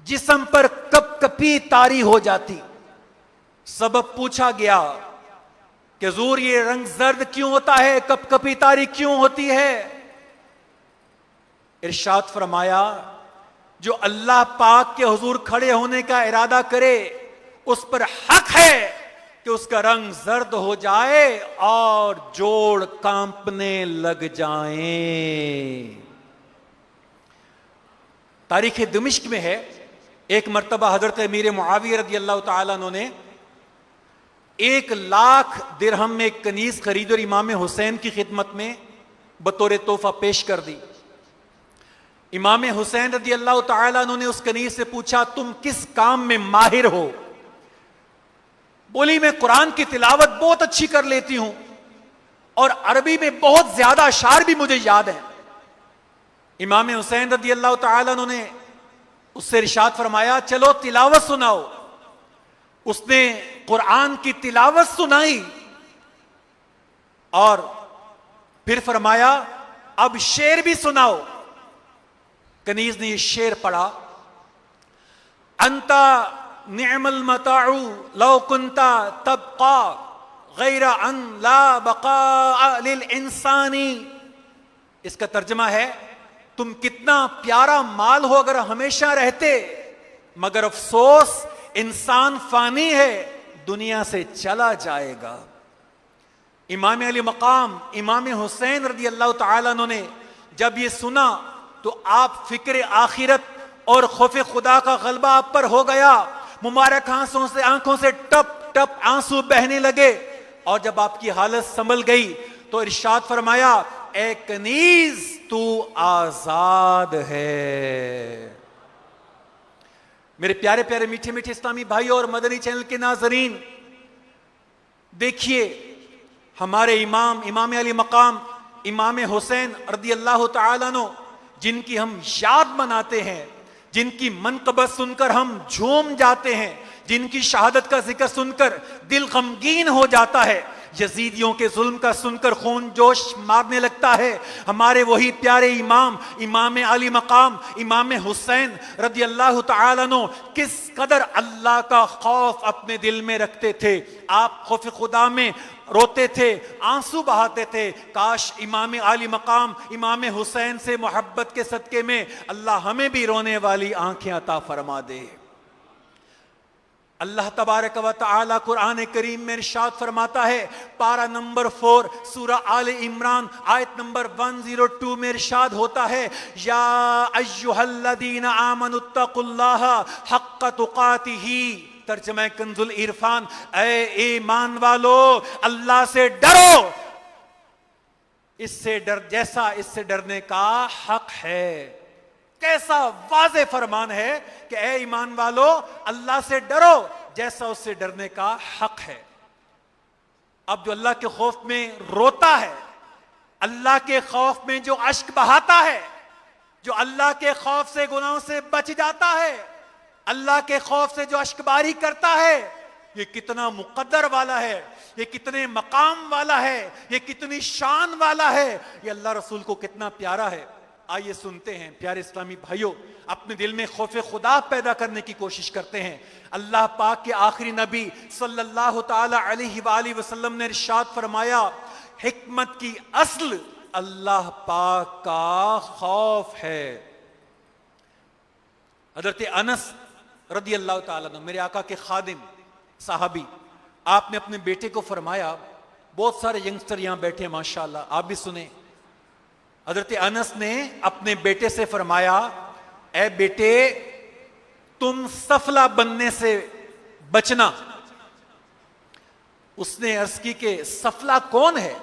جسم پر کپ کپی طاری ہو جاتی. سبب پوچھا گیا کہ حضور یہ رنگ زرد کیوں ہوتا ہے, کپ کپی طاری کیوں ہوتی ہے؟ ارشاد فرمایا جو اللہ پاک کے حضور کھڑے ہونے کا ارادہ کرے اس پر حق ہے کہ اس کا رنگ زرد ہو جائے اور جوڑ کانپنے لگ جائیں. تاریخ دمشق میں ہے ایک مرتبہ حضرت امیر معاویہ رضی اللہ تعالیٰ عنہ نے 1,00,000 درہم میں ایک کنیز خرید اور امام حسین کی خدمت میں بطور تحفہ پیش کر دی. امام حسین رضی اللہ تعالیٰ عنہ نے اس کنیز سے پوچھا تم کس کام میں ماہر ہو؟ بولی میں قرآن کی تلاوت بہت اچھی کر لیتی ہوں اور عربی میں بہت زیادہ اشعار بھی مجھے یاد ہیں. امام حسین رضی اللہ تعالیٰ عنہ نے اس سے ارشاد فرمایا چلو تلاوت سناؤ. اس نے قرآن کی تلاوت سنائی اور پھر فرمایا اب شعر بھی سناؤ. کنیز نے یہ شعر پڑھا انتا نعم المتاع لو کنتا تبقا غیر ان لا بقاء للانسان. اس کا ترجمہ ہے تم کتنا پیارا مال ہو اگر ہمیشہ رہتے, مگر افسوس انسان فانی ہے, دنیا سے چلا جائے گا. امام علی مقام امام حسین رضی اللہ تعالیٰ عنہ نے جب یہ سنا تو آپ فکر آخرت اور خوف خدا کا غلبہ آپ پر ہو گیا. مبارک آنکھوں سے ٹپ ٹپ آنسو بہنے لگے اور جب آپ کی حالت سنبھل گئی تو ارشاد فرمایا اے کنیز تو آزاد ہے. میرے پیارے پیارے میٹھے میٹھے اسلامی بھائیوں اور مدنی چینل کے ناظرین, دیکھیے ہمارے امام علی مقام امام حسین رضی اللہ تعالیٰ عنہ جن کی ہم یاد مناتے ہیں, جن کی منقبت سن کر ہم جھوم جاتے ہیں, جن کی شہادت کا ذکر سن کر دل غمگین ہو جاتا ہے, یزیدیوں کے ظلم کا سن کر خون جوش مارنے لگتا ہے. ہمارے وہی پیارے امام علی مقام امام حسین رضی اللہ تعالیٰ عنہ کس قدر اللہ کا خوف اپنے دل میں رکھتے تھے. آپ خوف خدا میں روتے تھے, آنسو بہاتے تھے. کاش امام علی مقام امام حسین سے محبت کے صدقے میں اللہ ہمیں بھی رونے والی آنکھیں عطا فرما دے. اللہ تبارک و تعالی قرآن کریم میں ارشاد فرماتا ہے, پارہ نمبر 4 سورہ آل عمران آیت نمبر 102 میں ارشاد ہوتا ہے یا ایھا الذین آمنوا اتقوا اللہ حق تقاتہ. ترجمہ کنز العرفان, اے ایمان والو اللہ سے ڈرو اس سے ڈرنے کا حق ہے. کیسا واضح فرمان ہے کہ اے ایمان والو اللہ سے ڈرو جیسا اس سے ڈرنے کا حق ہے. اب جو اللہ کے خوف میں روتا ہے, اللہ کے خوف میں جو اشک بہاتا ہے, جو اللہ کے خوف سے گناہوں سے بچ جاتا ہے, اللہ کے خوف سے جو اشک باری کرتا ہے, یہ کتنا مقدر والا ہے, یہ کتنے مقام والا ہے, یہ کتنی شان والا ہے, یہ اللہ رسول کو کتنا پیارا ہے. آئیے سنتے ہیں. پیارے اسلامی بھائیوں, اپنے دل میں خوف خدا پیدا کرنے کی کوشش کرتے ہیں. اللہ پاک کے آخری نبی صلی اللہ تعالی علیہ وآلہ وسلم نے ارشاد فرمایا حکمت کی اصل اللہ پاک کا خوف ہے. حضرت انس رضی اللہ تعالیٰ عنہ میرے آقا کے خادم صحابی, آپ نے اپنے بیٹے کو فرمایا, بہت سارے ینگسٹر یہاں بیٹھے ہیں ماشاءاللہ, آپ بھی سنیں. حضرت انس نے اپنے بیٹے سے فرمایا اے بیٹے تم سفلہ بننے سے بچنا. اس نے عرض کی کہ سفلہ کون ہے؟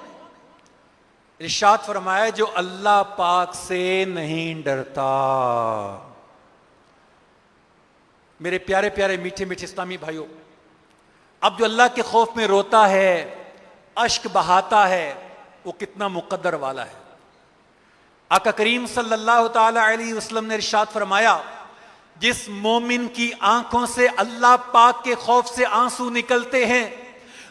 ارشاد فرمایا جو اللہ پاک سے نہیں ڈرتا. میرے پیارے پیارے میٹھے میٹھے اسلامی بھائیوں، اب جو اللہ کے خوف میں روتا ہے، اشک بہاتا ہے، وہ کتنا مقدر والا ہے۔ آقا کریم صلی اللہ تعالی علیہ وسلم نے ارشاد فرمایا، جس مومن کی آنکھوں سے اللہ پاک کے خوف سے آنسو نکلتے ہیں،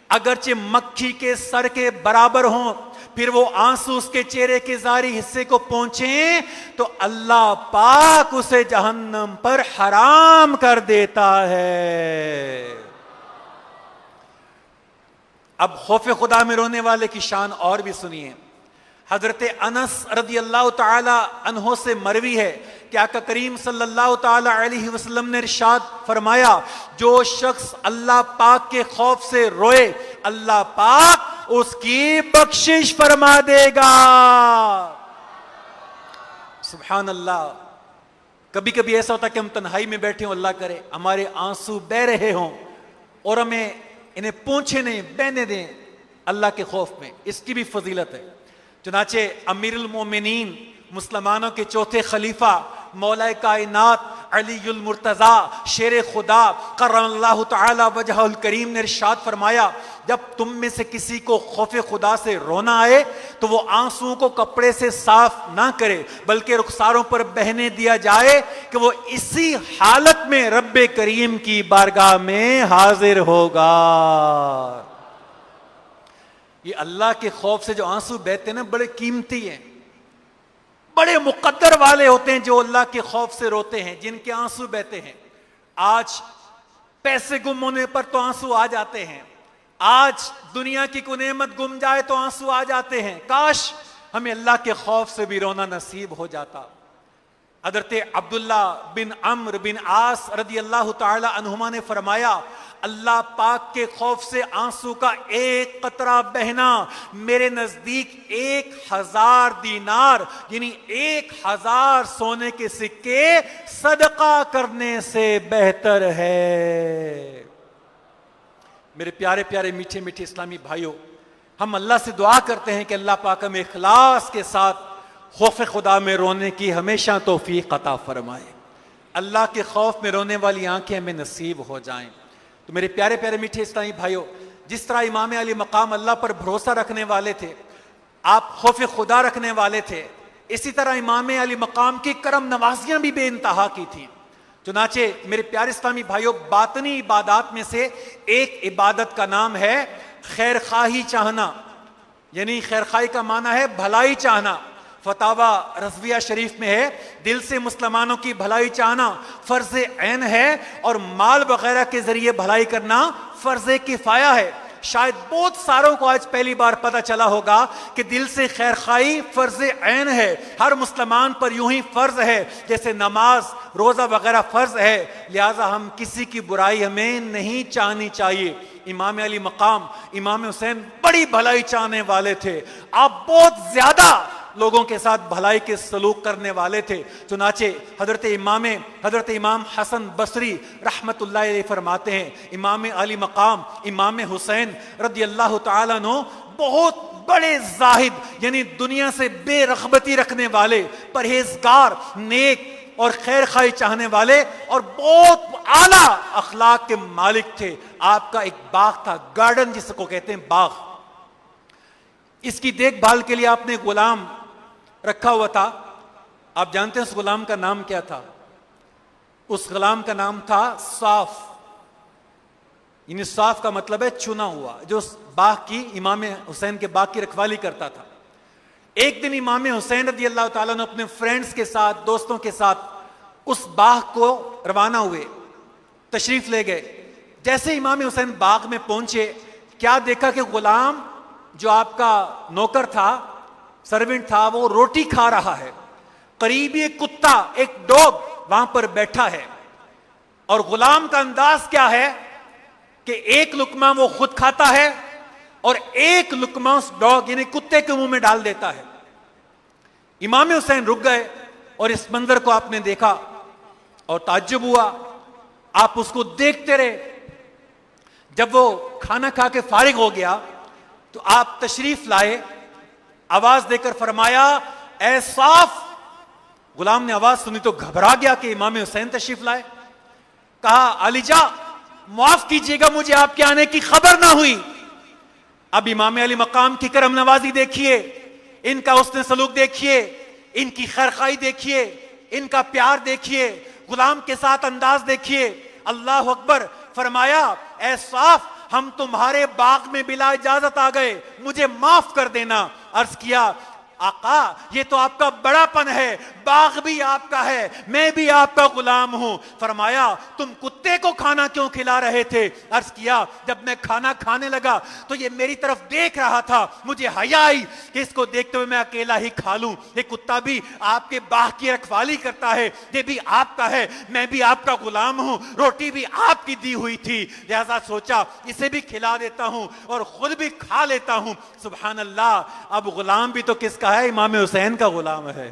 اگرچہ مکھی کے سر کے برابر ہوں، پھر وہ آنسو اس کے چہرے کے ظاہری حصے کو پہنچیں تو اللہ پاک اسے جہنم پر حرام کر دیتا ہے۔ اب خوف خدا میں رونے والے کی شان اور بھی سنیے۔ حضرت انس رضی اللہ تعالی عنہ سے مروی ہے کہ آقا کریم صلی اللہ تعالی علیہ وسلم نے ارشاد فرمایا، جو شخص اللہ پاک کے خوف سے روئے، اللہ پاک اس کی بخشش فرما دے گا۔ سبحان اللہ۔ کبھی کبھی ایسا ہوتا ہے کہ ہم تنہائی میں بیٹھے ہوں، اللہ کرے ہمارے آنسو بہ رہے ہوں اور ہمیں انہیں پونچھے نہیں، بہنے دیں اللہ کے خوف میں، اس کی بھی فضیلت ہے۔ چنانچہ امیر المومنین، مسلمانوں کے چوتھے خلیفہ، مولا کائنات علی المرتضی شیر خدا کرم اللہ تعالی وجہ الکریم نے ارشاد فرمایا، جب تم میں سے کسی کو خوف خدا سے رونا آئے تو وہ آنسوؤں کو کپڑے سے صاف نہ کرے بلکہ رخساروں پر بہنے دیا جائے کہ وہ اسی حالت میں رب کریم کی بارگاہ میں حاضر ہوگا۔ یہ اللہ کے خوف سے جو آنسو بہتے ہیں نا، بڑے قیمتی ہیں، بڑے مقدر والے ہوتے ہیں جو اللہ کے خوف سے روتے ہیں، جن کے آنسو بہتے ہیں۔ آج پیسے گم ہونے پر تو آنسو آ جاتے ہیں، آج دنیا کی کوئی نعمت گم جائے تو آنسو آ جاتے ہیں، کاش ہمیں اللہ کے خوف سے بھی رونا نصیب ہو جاتا۔ حضرت عبداللہ بن عمرو بن عاص رضی اللہ تعالی عنہما نے فرمایا، اللہ پاک کے خوف سے آنسو کا ایک قطرہ بہنا میرے نزدیک 1000 دینار یعنی 1000 سونے کے سکے صدقہ کرنے سے بہتر ہے۔ میرے پیارے پیارے میٹھے میٹھے اسلامی بھائیوں، ہم اللہ سے دعا کرتے ہیں کہ اللہ پاک ہمیں اخلاص کے ساتھ خوف خدا میں رونے کی ہمیشہ توفیق عطا فرمائے، اللہ کے خوف میں رونے والی آنکھیں ہمیں نصیب ہو جائیں۔ تو میرے پیارے پیارے میٹھے اسلامی بھائیوں، جس طرح امام علی مقام اللہ پر بھروسہ رکھنے والے تھے، آپ خوف خدا رکھنے والے تھے، اسی طرح امام علی مقام کی کرم نوازیاں بھی بے انتہا کی تھیں۔ چنانچہ میرے پیارے اسلامی بھائیوں، باطنی عبادات میں سے ایک عبادت کا نام ہے خیر خواہی چاہنا، یعنی خیر خواہی کا معنی ہے بھلائی چاہنا۔ فتاوی رضویہ شریف میں ہے، دل سے مسلمانوں کی بھلائی چاہنا فرض عین ہے اور مال وغیرہ کے ذریعے بھلائی کرنا فرض کفایہ ہے۔ شاید بہت ساروں کو آج پہلی بار پتہ چلا ہوگا کہ دل سے خیر خواہی فرض عین ہے، ہر مسلمان پر یوں ہی فرض ہے جیسے نماز روزہ وغیرہ فرض ہے، لہٰذا ہم کسی کی برائی ہمیں نہیں چاہنی چاہیے۔ امام علی مقام امام حسین بڑی بھلائی چاہنے والے تھے، آپ بہت زیادہ لوگوں کے ساتھ بھلائی کے سلوک کرنے والے تھے۔ چنانچہ حضرت امام حسن بصری رحمت اللہ علیہ فرماتے ہیں، امام علی مقام امام حسین رضی اللہ تعالیٰ عنہ بہت بڑے زاہد یعنی دنیا سے بے رغبتی رکھنے والے، پرہیزگار، نیک اور خیر خواہی چاہنے والے اور بہت اعلیٰ اخلاق کے مالک تھے۔ آپ کا ایک باغ تھا، گارڈن جس کو کہتے ہیں باغ، اس کی دیکھ بھال کے لیے آپ نے غلام رکھا ہوا تھا۔ آپ جانتے ہیں اس غلام کا نام کیا تھا؟ اس غلام کا نام تھا صاف، یعنی صاف کا مطلب ہے چنا ہوا، جو اس باغ کی امام حسین کے باغ کی رکھوالی کرتا تھا۔ ایک دن امام حسین رضی اللہ تعالیٰ نے اپنے فرینڈز کے ساتھ، دوستوں کے ساتھ اس باغ کو روانہ ہوئے، تشریف لے گئے۔ جیسے امام حسین باغ میں پہنچے، کیا دیکھا کہ غلام جو آپ کا نوکر تھا، سرونٹ تھا، وہ روٹی کھا رہا ہے۔ قریب ایک کتا، ایک ڈاگ وہاں پر بیٹھا ہے، اور غلام کا انداز کیا ہے کہ ایک لقمہ وہ خود کھاتا ہے اور ایک لقمہ اس ڈاگ یعنی کتے کے منہ میں ڈال دیتا ہے۔ امام حسین رک گئے اور اس منظر کو آپ نے دیکھا اور تعجب ہوا، آپ اس کو دیکھتے رہے۔ جب وہ کھانا کھا کے فارغ ہو گیا تو آپ تشریف لائے، آواز دے کر فرمایا، اے صاف۔ غلام نے آواز سنی تو گھبرا گیا کہ امام حسین تشریف لائے۔ کہا علی جا معاف کیجئے گا مجھے آپ کے آنے کی خبر نہ ہوئی. اب امام علی مقام کی کرم نوازی دیکھیے, ان کا حسن سلوک دیکھیے, ان کی خیرخواہی دیکھیے, ان کا پیار دیکھیے, غلام کے ساتھ انداز دیکھیے. اللہ اکبر. فرمایا اے صاف ہم تمہارے باغ میں بلا اجازت آ گئے, مجھے معاف کر دینا. عرض کیا آقا یہ تو آپ کا بڑا پن ہے, باغ بھی آپ کا ہے, میں بھی آپ کا غلام ہوں. فرمایا تم کتے کو کھانا کیوں کھلا رہے تھے؟ عرض کیا جب میں کھانا کھانے لگا تو یہ میری طرف دیکھ رہا تھا, مجھے حیا آئی کہ اس کو دیکھتے ہوئے میں اکیلا ہی کھا لوں. یہ کتا بھی آپ کے باغ کی رکھوالی کرتا ہے, یہ بھی آپ کا ہے, میں بھی آپ کا غلام ہوں, روٹی بھی آپ کی دی ہوئی تھی, لہذا سوچا اسے بھی کھلا دیتا ہوں اور خود بھی کھا لیتا ہوں. سبحان اللہ. اب غلام بھی تو کس کا ہے؟ امام حسین کا غلام ہے.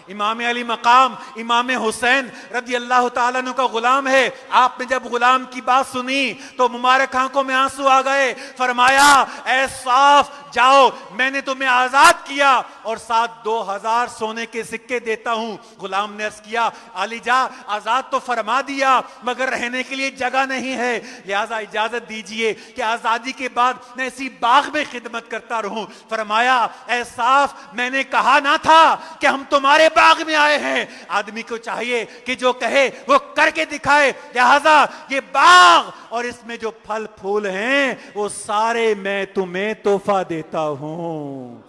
امام علی مقام امام حسین رضی اللہ تعالیٰ عنہ کا غلام ہے. آپ نے جب غلام کی بات سنی تو مبارک آنکھوں میں آنسو آ گئے. فرمایا اے صاف جاؤ, میں نے تمہیں آزاد کیا اور ساتھ 2000 سونے کے سکے دیتا ہوں. غلام نے عرض کیا علی جا آزاد تو فرما دیا مگر رہنے کے لیے جگہ نہیں ہے, لہذا اجازت دیجئے کہ آزادی کے بعد میں اسی باغ میں خدمت کرتا رہوں. فرمایا اے صاف میں نے کہا نہ تھا کہ ہم تمہارے باغ میں آئے ہیں؟ آدمی کو چاہیے کہ جو کہے وہ کر کے دکھائے. لہذا یہ باغ اور اس میں جو پھل پھول ہیں وہ سارے میں تمہیں تحفہ دیتا ہوں.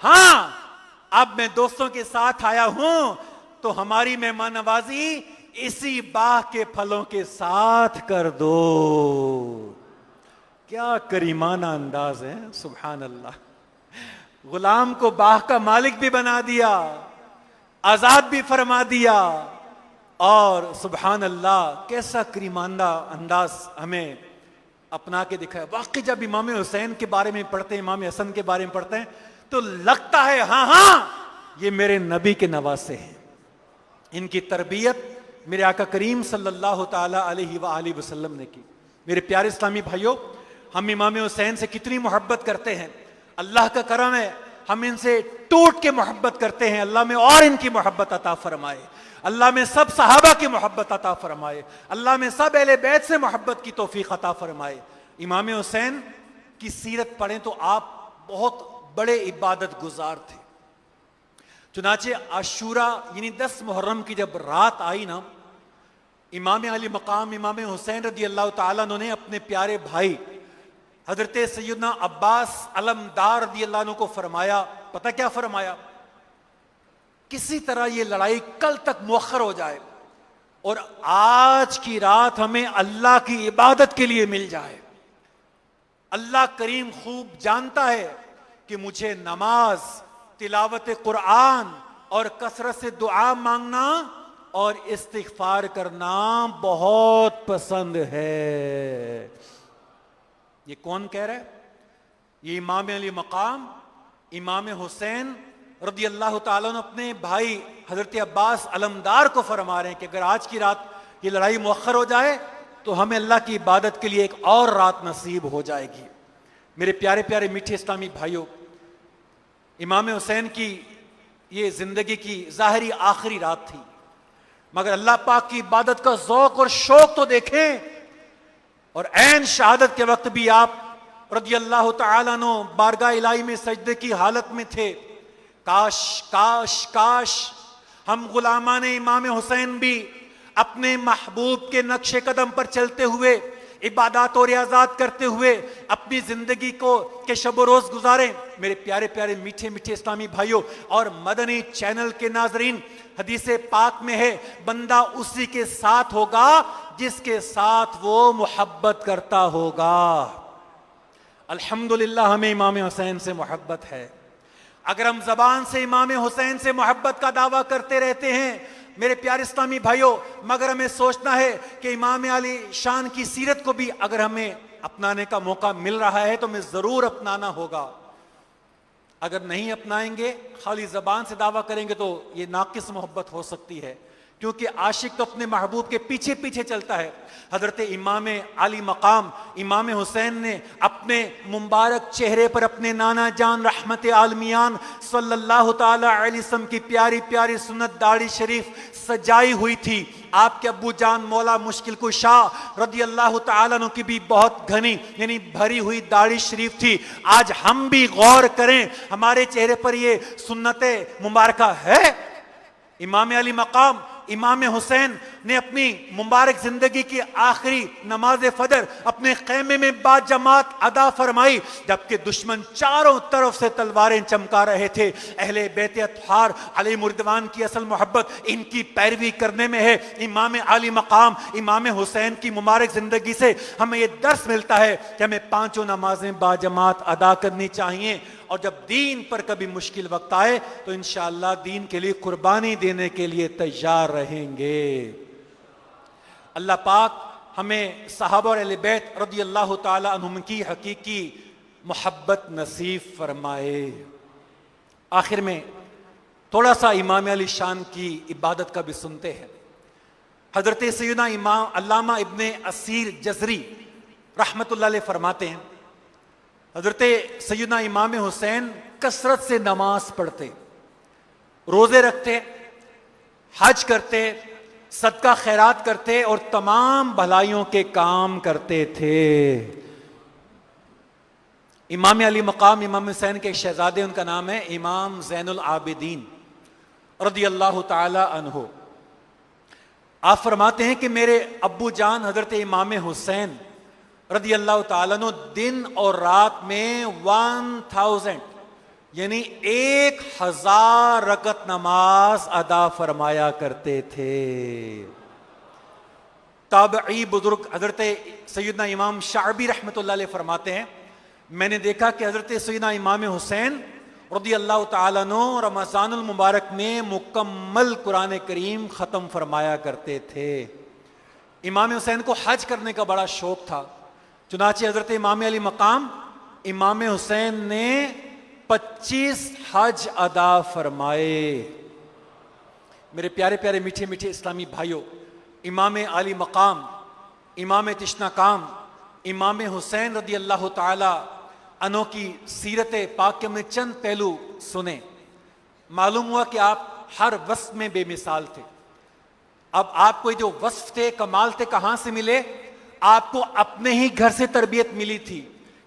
ہاں اب میں دوستوں کے ساتھ آیا ہوں تو ہماری مہمان نوازی اسی باغ کے پھلوں کے ساتھ کر دو. کیا کریمانہ انداز ہے. سبحان اللہ. غلام کو باغ کا مالک بھی بنا دیا, آزاد بھی فرما دیا, اور سبحان اللہ کیسا کریمانہ انداز ہمیں اپنا کے دکھایا. واقعی جب امام حسین کے بارے میں پڑھتے ہیں, امام حسن کے بارے میں پڑھتے ہیں تو لگتا ہے ہاں یہ میرے نبی کے نواسے ہیں. ان کی تربیت میرے آقا کریم صلی اللہ تعالی علیہ وآلہ وسلم نے کی. میرے پیارے اسلامی بھائیوں, ہم امام حسین سے کتنی محبت کرتے ہیں. اللہ کا کرم ہے ہم ان سے ٹوٹ کے محبت کرتے ہیں. اللہ میں اور ان کی محبت عطا فرمائے. اللہ میں سب صحابہ کی محبت عطا فرمائے. اللہ میں سب اہل بیت سے محبت کی توفیق عطا فرمائے. امام حسین کی سیرت پڑھیں تو آپ بہت بڑے عبادت گزار تھے. چنانچہ عاشورہ یعنی 10 محرم کی جب رات آئی نا, امام علی مقام امام حسین رضی اللہ تعالیٰ عنہ نے اپنے پیارے بھائی حضرت سیدنا عباس علمدار رضی اللہ عنہ کو فرمایا, پتہ کیا فرمایا؟ کسی طرح یہ لڑائی کل تک مؤخر ہو جائے اور آج کی رات ہمیں اللہ کی عبادت کے لیے مل جائے. اللہ کریم خوب جانتا ہے کہ مجھے نماز, تلاوت قرآن اور کثرت سے دعا مانگنا اور استغفار کرنا بہت پسند ہے. یہ کون کہہ رہا ہے؟ یہ امام علی مقام امام حسین رضی اللہ تعالیٰ عنہ اپنے بھائی حضرت عباس علمدار کو فرما رہے ہیں کہ اگر آج کی رات یہ لڑائی مؤخر ہو جائے تو ہمیں اللہ کی عبادت کے لیے ایک اور رات نصیب ہو جائے گی. میرے پیارے پیارے میٹھے اسلامی بھائیوں, امام حسین کی یہ زندگی کی ظاہری آخری رات تھی, مگر اللہ پاک کی عبادت کا ذوق اور شوق تو دیکھیں. اور عین شہادت کے وقت بھی آپ رضی اللہ تعالیٰ عنہ بارگاہ الہی میں سجدے کی حالت میں تھے. کاش کاش کاش ہم غلامان امام حسین بھی اپنے محبوب کے نقش قدم پر چلتے ہوئے, عبادات اور ریاضات کرتے ہوئے اپنی زندگی کو کے شب و روز گزاریں. میرے پیارے پیارے میٹھے میٹھے اسلامی بھائیوں اور مدنی چینل کے ناظرین, حدیث پاک میں ہے بندہ اسی کے ساتھ ہوگا جس کے ساتھ وہ محبت کرتا ہوگا. الحمدللہ ہمیں امام حسین سے محبت ہے. اگر ہم زبان سے امام حسین سے محبت کا دعویٰ کرتے رہتے ہیں میرے پیارے اسلامی بھائیوں, مگر ہمیں سوچنا ہے کہ امام علی شان کی سیرت کو بھی اگر ہمیں اپنانے کا موقع مل رہا ہے تو ہمیں ضرور اپنانا ہوگا. اگر نہیں اپنائیں گے, خالی زبان سے دعویٰ کریں گے تو یہ ناقص محبت ہو سکتی ہے, کیونکہ عاشق تو اپنے محبوب کے پیچھے پیچھے چلتا ہے۔ حضرت امام علی مقام امام حسین نے اپنے مبارک چہرے پر اپنے نانا جان رحمت عالمیان صلی اللہ تعالی علیہ وسلم کی پیاری پیاری سنت داڑھی شریف سجائی ہوئی تھی۔ آپ کے ابو جان مولا مشکل کشا رضی اللہ تعالیٰ عنہ کی بھی بہت گھنی یعنی بھری ہوئی داڑھی شریف تھی۔ آج ہم بھی غور کریں، ہمارے چہرے پر یہ سنت مبارکہ ہے؟ امام علی مقام امام حسین نے اپنی مبارک زندگی کی آخری نماز فجر اپنے خیمے میں با جماعت ادا فرمائی، جبکہ دشمن چاروں طرف سے تلواریں چمکا رہے تھے۔ اہل بیت اطہار علیہ رضوان کی اصل محبت ان کی پیروی کرنے میں ہے۔ امام علی مقام امام حسین کی مبارک زندگی سے ہمیں یہ درس ملتا ہے کہ ہمیں پانچوں نمازیں با جماعت ادا کرنی چاہیے، اور جب دین پر کبھی مشکل وقت آئے تو انشاءاللہ دین کے لیے قربانی دینے کے لیے تیار رہیں گے۔ اللہ پاک ہمیں صحابہ اور اہل بیت رضی اللہ تعالی عنہم کی حقیقی محبت نصیب فرمائے۔ آخر میں تھوڑا سا امام علی شان کی عبادت کا بھی سنتے ہیں۔ حضرت سیدنا امام علامہ ابن اسیر جزری رحمت اللہ علیہ فرماتے ہیں، حضرت سیدنا امام حسین کثرت سے نماز پڑھتے، روزے رکھتے، حج کرتے، صدقہ خیرات کرتے اور تمام بھلائیوں کے کام کرتے تھے۔ امام علی مقام امام حسین کے ایک شہزادے، ان کا نام ہے امام زین العابدین رضی اللہ تعالی عنہ۔ آپ فرماتے ہیں کہ میرے ابو جان حضرت امام حسین رضی اللہ تعالیٰ عنہ دن اور رات میں 1000 یعنی 1000 رکعت نماز ادا فرمایا کرتے تھے۔ تابعی بزرگ حضرت سیدنا امام شعبی رحمت اللہ علیہ فرماتے ہیں، میں نے دیکھا کہ حضرت سیدنا امام حسین رضی اللہ تعالیٰ عنہ رمضان المبارک میں مکمل قرآن کریم ختم فرمایا کرتے تھے۔ امام حسین کو حج کرنے کا بڑا شوق تھا، چنانچہ حضرت امام علی مقام امام حسین نے 25 حج ادا فرمائے۔ میرے پیارے پیارے میٹھے میٹھے اسلامی بھائیوں، امام علی مقام امام تشنا کام امام حسین رضی اللہ تعالی عنہ کی سیرت پاک کے میں چند پہلو سنیں، معلوم ہوا کہ آپ ہر وصف میں بے مثال تھے۔ اب آپ کو جو وصف تھے، کمال تھے، کہاں سے ملے؟ آپ کو اپنے ہی گھر سے تربیت ملی تھی،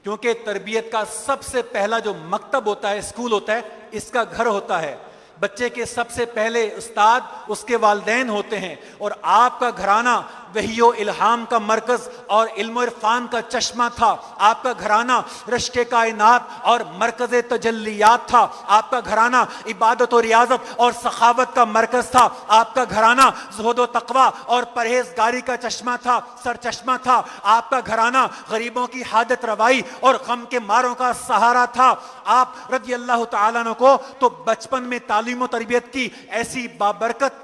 کیونکہ تربیت کا سب سے پہلا جو مکتب ہوتا ہے، اسکول ہوتا ہے، اس کا گھر ہوتا ہے۔ بچے کے سب سے پہلے استاد اس کے والدین ہوتے ہیں، اور آپ کا گھرانہ وحی و الہام کا مرکز اور علم و عرفان کا چشمہ تھا۔ آپ کا گھرانہ رشک کائنات اور مرکز تجلیات تھا۔ آپ کا گھرانہ عبادت و ریاضت اور سخاوت کا مرکز تھا۔ آپ کا گھرانہ زہد و تقوی اور پرہیزگاری کا چشمہ تھا، سرچشمہ تھا۔ آپ کا گھرانہ غریبوں کی حاجت روائی اور غم کے ماروں کا سہارا تھا۔ آپ رضی اللہ تعالیٰ عنہ کو تو بچپن میں تعلیم و تربیت کی ایسی بابرکت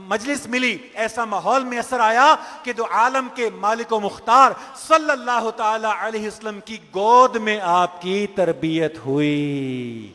مجلس ملی، ایسا ماحول میں اثر آیا کہ جو عالم کے مالک و مختار صلی اللہ تعالی علیہ وسلم کی گود میں آپ کی تربیت ہوئی۔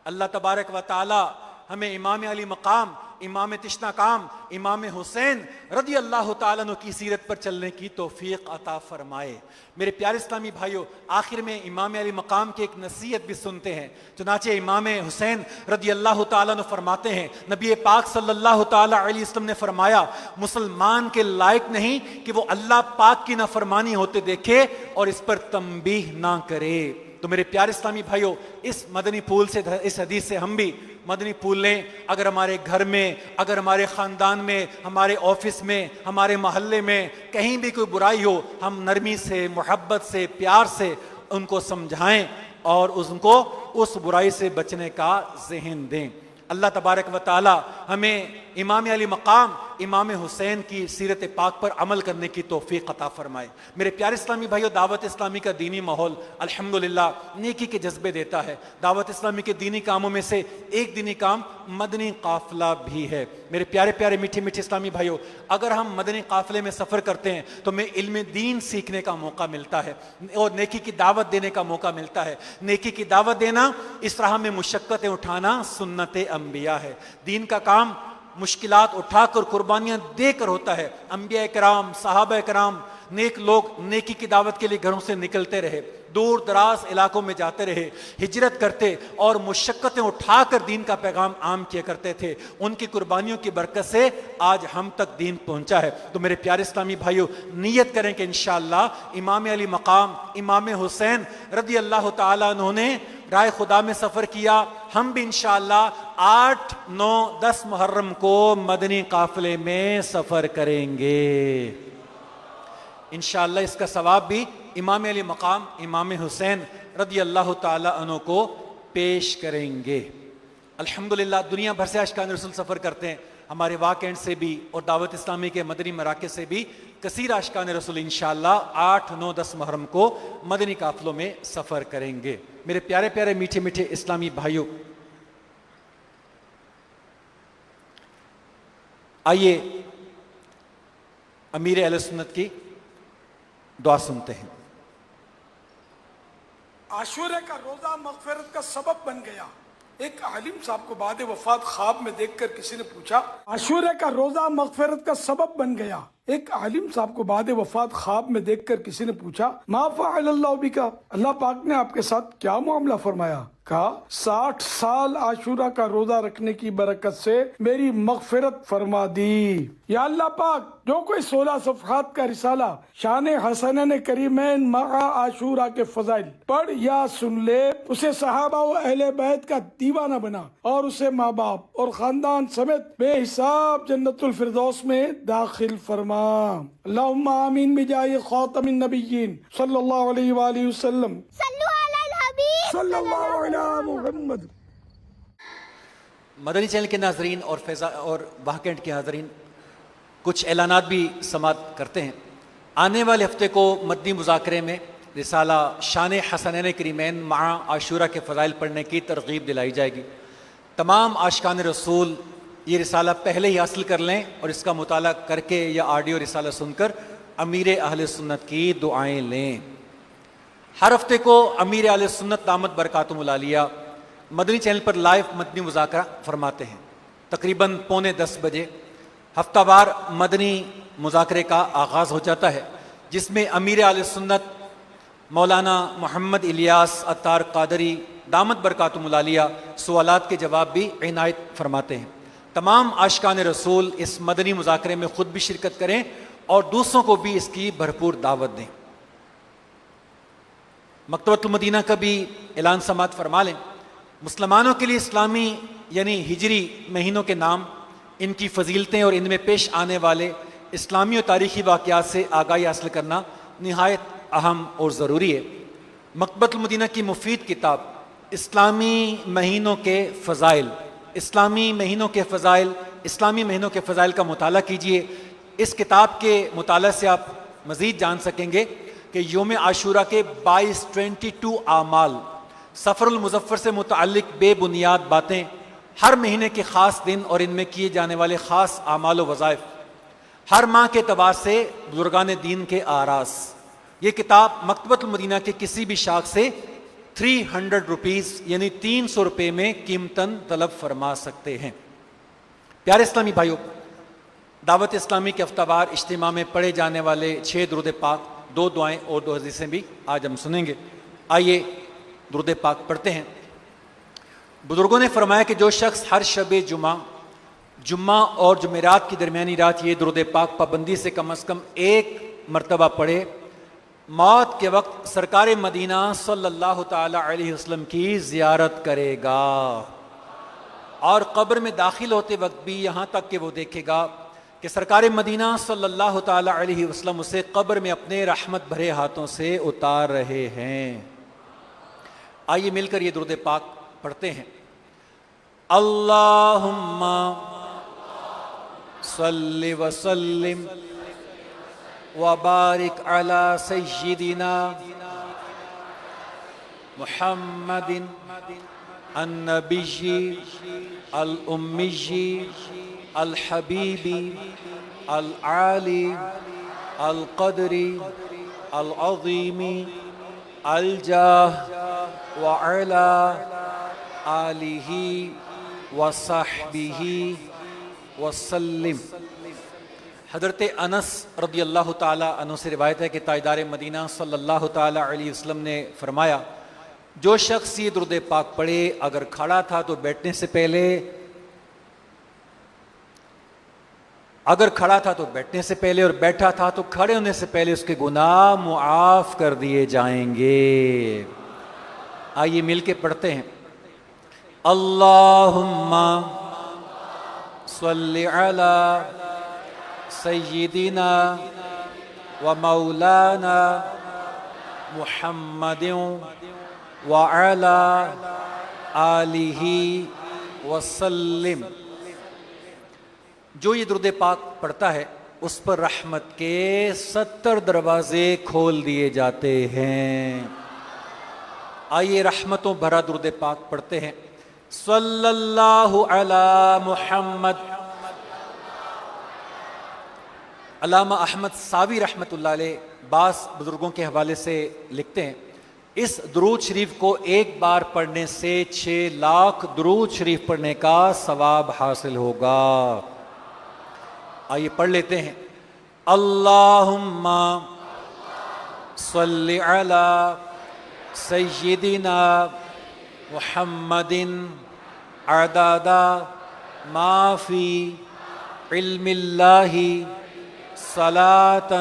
اللہ تبارک و تعالی ہمیں امام علی مقام امام تشنا کام امام حسین رضی اللہ تعالیٰ عنہ کی سیرت پر چلنے کی توفیق عطا فرمائے۔ میرے پیارے اسلامی بھائیوں، آخر میں امام علی مقام کی ایک نصیحت بھی سنتے ہیں۔ چنانچہ امام حسین رضی اللہ تعالیٰ عنہ فرماتے ہیں، نبی پاک صلی اللہ تعالیٰ علیہ وسلم نے فرمایا، مسلمان کے لائق نہیں کہ وہ اللہ پاک کی نافرمانی ہوتے دیکھے اور اس پر تنبیہ نہ کرے۔ تو میرے پیارے اسلامی بھائیوں، اس مدنی پھول سے، اس حدیث سے ہم بھی مدنی پھول لیں۔ اگر ہمارے گھر میں، اگر ہمارے خاندان میں، ہمارے آفس میں، ہمارے محلے میں کہیں بھی کوئی برائی ہو، ہم نرمی سے، محبت سے، پیار سے ان کو سمجھائیں اور ان کو اس برائی سے بچنے کا ذہن دیں۔ اللہ تبارک و تعالی ہمیں امام علی مقام امام حسین کی سیرت پاک پر عمل کرنے کی توفیق عطا فرمائے۔ میرے پیارے اسلامی بھائیو، دعوت اسلامی کا دینی ماحول الحمدللہ نیکی کے جذبے دیتا ہے۔ دعوت اسلامی کے دینی کاموں میں سے ایک دینی کام مدنی قافلہ بھی ہے۔ میرے پیارے پیارے میٹھے میٹھے اسلامی بھائیو، اگر ہم مدنی قافلے میں سفر کرتے ہیں تو ہمیں علم دین سیکھنے کا موقع ملتا ہے اور نیکی کی دعوت دینے کا موقع ملتا ہے۔ نیکی کی دعوت دینا، اس راہ میں مشقتیں اٹھانا سنت انبیاء ہے۔ دین کا کام مشکلات اٹھا کر قربانیاں دے کر ہوتا ہے. انبیاء کرام، صحابہ کرام، نیک لوگ نیکی کی دعوت کے لیے گھروں سے نکلتے رہے، دور دراز علاقوں میں جاتے رہے، ہجرت کرتے اور مشقتیں اٹھا کر دین کا پیغام عام کیا کرتے تھے. ان کی قربانیوں کی برکت سے آج ہم تک دین پہنچا ہے. تو میرے پیارے اسلامی بھائیوں، نیت کریں کہ انشاءاللہ امام علی مقام امام حسین رضی اللہ تعالیٰ عنہ نے رائے خدا میں سفر کیا. ہم بھی انشاءاللہ 8، 9، 10 محرم کو مدنی قافلے میں سفر کریں گے. انشاءاللہ اس کا ثواب بھی امام علی مقام امام حسین رضی اللہ تعالیٰ عنہ کو پیش کریں گے. الحمدللہ دنیا بھر سے عاشقان رسول سفر کرتے ہیں. ہمارے واک اینڈ سے بھی اور دعوت اسلامی کے مدنی مراکز سے بھی کثیر عاشقان رسول انشاءاللہ 8، 9، 10 محرم کو مدنی قافلوں میں سفر کریں گے. میرے پیارے پیارے میٹھے میٹھے اسلامی بھائیوں، آئیے امیر اہل سنت کی دعا سنتے ہیں. عاشورہ کا روزہ مغفرت کا سبب بن گیا. ایک عالم صاحب کو بعد وفات خواب میں دیکھ کر کسی نے پوچھا، عاشورہ کا روزہ مغفرت کا سبب بن گیا. ایک عالم صاحب کو بعد وفات خواب میں دیکھ کر کسی نے پوچھا، ما فعل اللہ بکا، اللہ پاک نے آپ کے ساتھ کیا معاملہ فرمایا؟ کہا 60 سال عاشورہ کا روزہ رکھنے کی برکت سے میری مغفرت فرما دی. یا اللہ پاک، جو کوئی 16 صفحات کا رسالہ شان حسنین کریمین مع عاشورہ کے فضائل پڑھ یا سن لے، اسے صحابہ و اہل بیت کا دیوانہ بنا اور اسے ماں باپ اور خاندان سمیت بے حساب جنت الفردوس میں داخل فرما. اللہم آمین بجاہ خاتم النبیین صلی اللہ علیہ وآلہ وسلم. صلی اللہ علیہ محمد. مدنی چینل کے ناظرین اور واقعات کے حاضرین، کچھ اعلانات بھی سماعت کرتے ہیں. آنے والے ہفتے کو مدنی مذاکرے میں رسالہ شان حسنین کریمین مع عاشورہ کے فضائل پڑھنے کی ترغیب دلائی جائے گی. تمام عاشقان رسول یہ رسالہ پہلے ہی حاصل کر لیں اور اس کا مطالعہ کر کے یا آڈیو رسالہ سن کر امیر اہل سنت کی دعائیں لیں. ہر ہفتے کو امیر اہل سنت دامت برکاتہم العالیہ مدنی چینل پر لائیو مدنی مذاکرہ فرماتے ہیں تقریباً 9:45 بجے. ہفتہ وار مدنی مذاکرے کا آغاز ہو جاتا ہے، جس میں امیر اہل سنت مولانا محمد الیاس عطار قادری دامت برکاتہم العالیہ سوالات کے جواب بھی عنایت فرماتے ہیں. تمام عاشقان رسول اس مدنی مذاکرے میں خود بھی شرکت کریں اور دوسروں کو بھی اس کی بھرپور دعوت دیں. مکتبۃ المدینہ کا بھی اعلان سماعت فرما لیں. مسلمانوں کے لیے اسلامی یعنی ہجری مہینوں کے نام، ان کی فضیلتیں اور ان میں پیش آنے والے اسلامی اور تاریخی واقعات سے آگاہی حاصل کرنا نہایت اہم اور ضروری ہے. مکتبۃ المدینہ کی مفید کتاب اسلامی مہینوں کے فضائل، اسلامی مہینوں کے فضائل کا مطالعہ کیجیے. اس کتاب کے مطالعہ سے آپ مزید جان سکیں گے کہ یوم عاشورہ کے 22 اعمال، سفر المظفر سے متعلق بے بنیاد باتیں، ہر مہینے کے خاص دن اور ان میں کیے جانے والے خاص اعمال و وظائف، ہر ماہ کے اعتبار سے بزرگان دین کے آراز. یہ کتاب مکتبۃ المدینہ کے کسی بھی شاخ سے 300 روپیز یعنی 300 روپے میں قیمتاً طلب فرما سکتے ہیں. پیارے اسلامی بھائیوں، دعوت اسلامی کے ہفتہ وار اجتماع میں پڑھے جانے والے 6 درود پاک، 2 دعائیں اور 2 حدیثیں بھی آج ہم سنیں گے. آئیے درود پاک پڑھتے ہیں. بزرگوں نے فرمایا کہ جو شخص ہر شب جمعہ اور جمعرات کی درمیانی رات یہ درود پاک پابندی سے کم از کم 1 مرتبہ پڑھے، موت کے وقت سرکار مدینہ صلی اللہ تعالی علیہ وسلم کی زیارت کرے گا اور قبر میں داخل ہوتے وقت بھی یہاں تک کہ وہ دیکھے گا کہ سرکار مدینہ صلی اللہ تعالی علیہ وسلم اسے قبر میں اپنے رحمت بھرے ہاتھوں سے اتار رہے ہیں. آئیے مل کر یہ درود پاک پڑھتے ہیں. اللہم صلی وسلم وبارک علی سیدنا محمد النبی الامی الحبیبی العالی القدری العظیمی الجاہ وعلا آلہ وصحبہ وسلم۔ حضرت انس رضی اللہ تعالیٰ عنہ سے روایت ہے کہ تاجدار مدینہ صلی اللہ تعالیٰ علیہ وسلم نے فرمایا، جو شخص یہ درود پاک پڑھے اگر کھڑا تھا تو بیٹھنے سے پہلے، اگر کھڑا تھا تو بیٹھنے سے پہلے، اور بیٹھا تھا تو کھڑے ہونے سے پہلے اس کے گناہ معاف کر دیے جائیں گے۔ آئیے مل کے پڑھتے ہیں۔ اللہم صلی علی سیدنا و مولانا محمد وعلی آلہ وسلم۔ جو یہ درود پاک پڑھتا ہے اس پر رحمت کے 70 دروازے کھول دیے جاتے ہیں۔ آئیے رحمتوں بھرا درود پاک پڑھتے ہیں۔ صلی اللہ علی محمد۔ علامہ احمد ساوی رحمۃ اللہ علیہ بعض بزرگوں کے حوالے سے لکھتے ہیں، اس درود شریف کو ایک بار پڑھنے سے 6 لاکھ درود شریف پڑھنے کا ثواب حاصل ہوگا۔ آئیے پڑھ لیتے ہیں۔ اللہم صلی علی سیدنا محمد عدد ما فی علم اللہ صلاۃ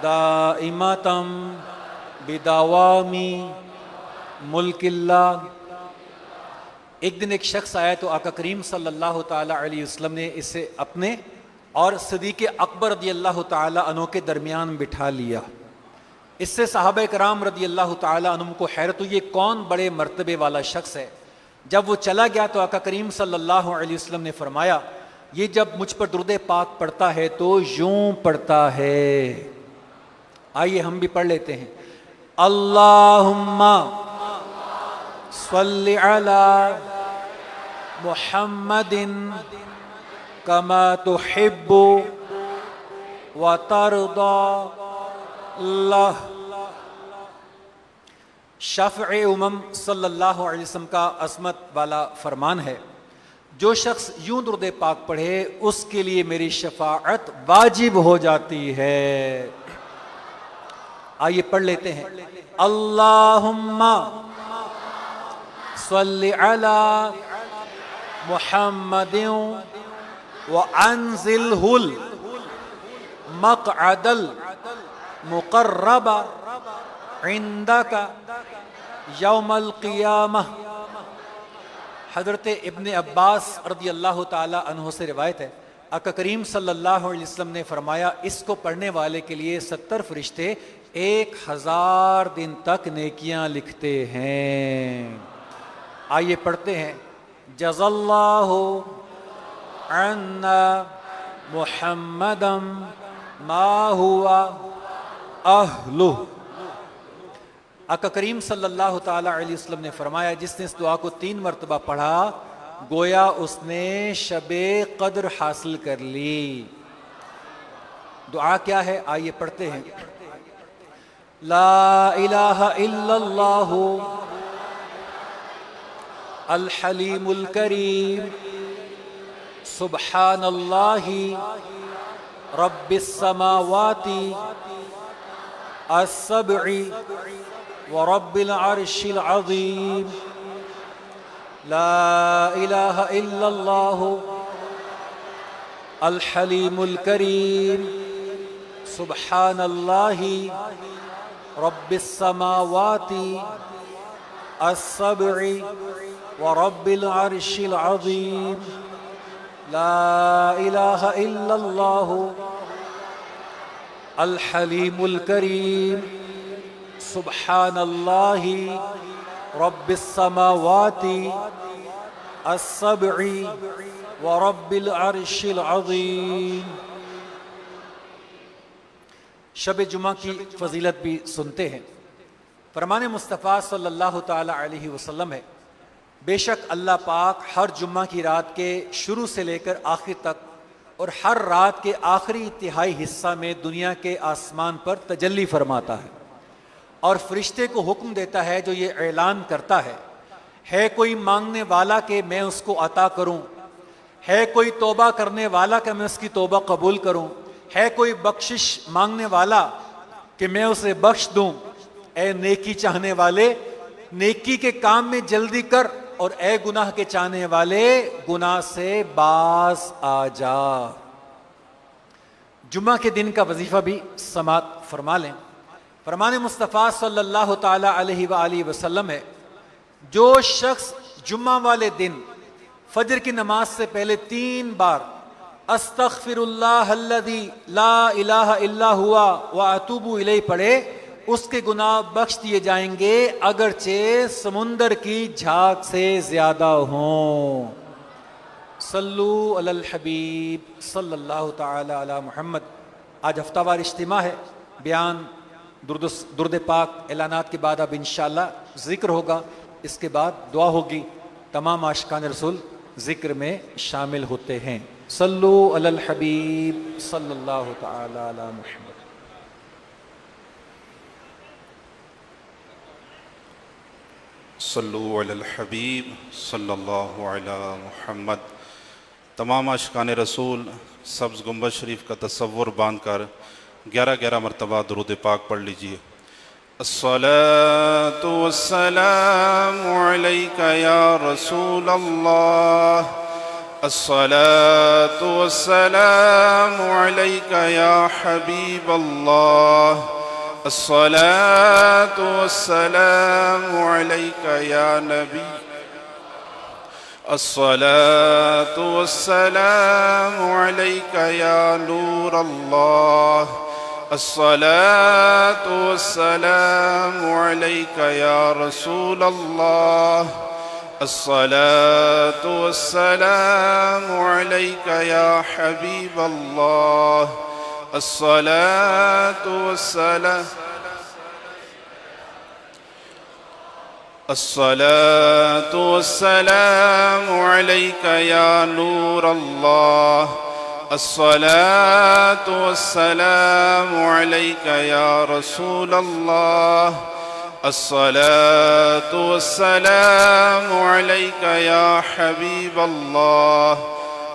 دائمۃ بدوام ملک اللہ۔ ایک دن ایک شخص آیا تو آقا کریم صلی اللہ تعالی علیہ وسلم نے اسے اپنے اور صدیق اکبر رضی اللہ تعالی عنہ کے درمیان بٹھا لیا۔ اس سے صحابہ کرام رضی اللہ تعالی عنہم کو حیرت ہوئی، یہ کون بڑے مرتبے والا شخص ہے۔ جب وہ چلا گیا تو آقا کریم صلی اللہ علیہ وسلم نے فرمایا، یہ جب مجھ پر درود پاک پڑھتا ہے تو یوں پڑھتا ہے۔ آئیے ہم بھی پڑھ لیتے ہیں۔ اللہم صلی علی محمد کما تحب وترضى اللہ۔ شافع امم صلی اللہ علیہ وسلم کا عظمت والا فرمان ہے، جو شخص یوں درود پاک پڑھے اس کے لیے میری شفاعت واجب ہو جاتی ہے۔ آئیے پڑھ لیتے ہیں۔ اللہم صلی علی محمد وانزلہ المقعد المقرب عندک یوم القیامہ۔ حضرت ابن عباس رضی اللہ تعالی عنہ سے روایت ہے، آقا کریم صلی اللہ علیہ وسلم نے فرمایا، اس کو پڑھنے والے کے لیے 70 فرشتے 1000 دن تک نیکیاں لکھتے ہیں۔ آئیے پڑھتے ہیں۔ جزا اللہ عنا محمدا ما ہوا اہلہ۔ آقا کریم صلی اللہ تعالی علیہ وسلم نے فرمایا، جس نے اس دعا کو 3 مرتبہ پڑھا گویا اس نے شب قدر حاصل کر لی۔ دعا کیا ہے؟ آئیے پڑھتے ہیں۔ لا الہ الا اللہ الحلیم الکریم سبحان اللہ رب السماوات السبع ورب العرش العظیم۔ لا الہ الا اللہ الحلیم الکریم سبحان اللہ رب السماوات السبع ورب العرش العظیم۔ لا الہ الا اللہ الحلیم الکریم سبحان اللہ رب السماوات السبع ورب العرش العظیم۔ شب جمعہ کی فضیلت بھی سنتے ہیں۔ فرمان مصطفیٰ صلی اللہ تعالی علیہ وسلم ہے، بے شک اللہ پاک ہر جمعہ کی رات کے شروع سے لے کر آخر تک اور ہر رات کے آخری تہائی حصہ میں دنیا کے آسمان پر تجلی فرماتا ہے اور فرشتے کو حکم دیتا ہے جو یہ اعلان کرتا ہے کوئی مانگنے والا کہ میں اس کو عطا کروں، ہے کوئی توبہ کرنے والا کہ میں اس کی توبہ قبول کروں؟ ہے کوئی بخشش مانگنے والا کہ میں اسے بخش دوں؟ اے نیکی چاہنے والے نیکی کے کام میں جلدی کر، اور اے گناہ کے چاہنے والے گناہ سے باز آ جا۔ جمعہ کے دن کا وظیفہ بھی سماعت فرما لیں۔ فرمان مصطفیٰ صلی اللہ تعالی علیہ وآلہ وسلم ہے، جو شخص جمعہ والے دن فجر کی نماز سے پہلے 3 بار استغفر اللہ الذی لا الہ الا ہوا واتوب الیہ پڑھے، اس کے گناہ بخش دیے جائیں گے اگرچہ سمندر کی جھاگ سے زیادہ ہوں۔ صلو علی الحبیب صلی اللہ تعالی علی محمد۔ آج ہفتہ وار اجتماع ہے، بیان درود پاک اعلانات کے بعد اب انشاءاللہ ذکر ہوگا، اس کے بعد دعا ہوگی۔ تمام عاشقان رسول ذکر میں شامل ہوتے ہیں۔ صلو علی الحبیب صلی اللہ تعالی علی محمد۔ صلو علی الحبیب صلی اللہ علی محمد۔ تمام عاشقان رسول سبز گنبد شریف کا تصور باندھ کر 11 مرتبہ درود پاک پڑھ لیجئے۔ الصلاة والسلام علیک یا رسول اللہ، الصلاة والسلام علیک یا حبیب اللہ، الصلاة والسلام علیک یا نبی، الصلاة والسلام علیک یا نور اللہ، الصلاة والسلام علیک یا رسول اللہ، الصلاة والسلام علیک یا حبیب اللہ، الصلاة والسلام الصلاة والسلام علیک یا نور اللہ، الصلاة والسلام علیک یا رسول اللہ، الصلاة والسلام علیک یا حبیب اللہ،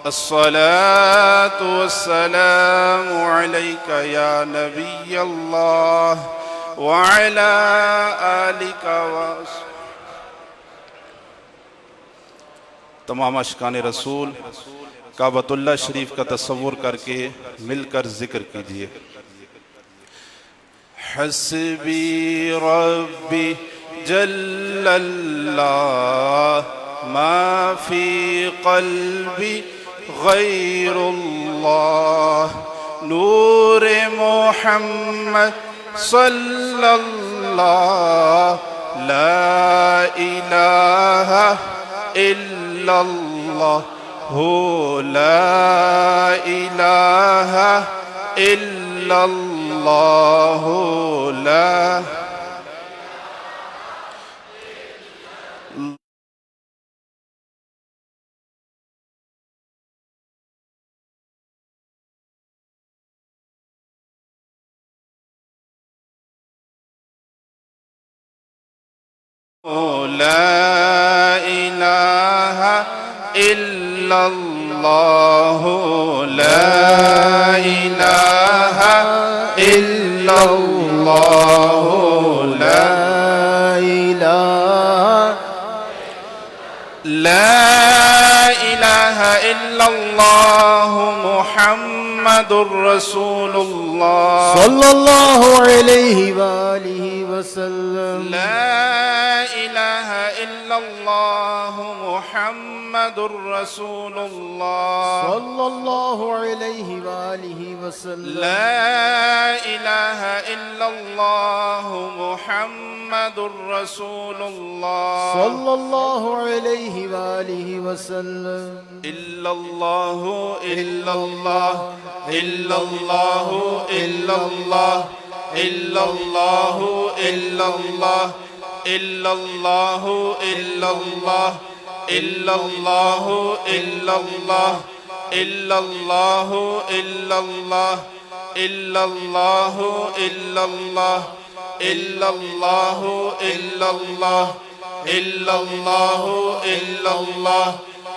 الصلاة والسلام علیک یا نبی اللہ، وعلی آلک وصحبہ۔ تمام عاشقان رسول کعبۃ اللہ شریف کا تصور کر کے مل کر ذکر کیجئے۔ حسبی ربی جل اللہ ما فی قلبی غیر اللہ، نور محمد صلی اللہ، لا الہ الا اللہ، لا الہ الا اللہ، لا لا الہ الا اللہ، لا الہ الا اللہ، لا الہ الا اللہ، محمد رسول اللہ صلی اللہ علیہ وآلہ وسلم، لا الہ الا اللہ، محمد رسول اللہ صلی اللہ علیہ وآلہ وسلم، لا الہ الا اللہ، محمد رسول اللہ صلی اللہ علیہ وآلہ وسلم، الا اللہ الا اللہ الا اللہ الا اللہ الا اللہ الا اللہ الا اللہ الا اللہ الا اللہ الا اللہ الا اللہ الا اللہ الا اللہ الا اللہ الا اللہ الا اللہ الا اللہ الا اللہ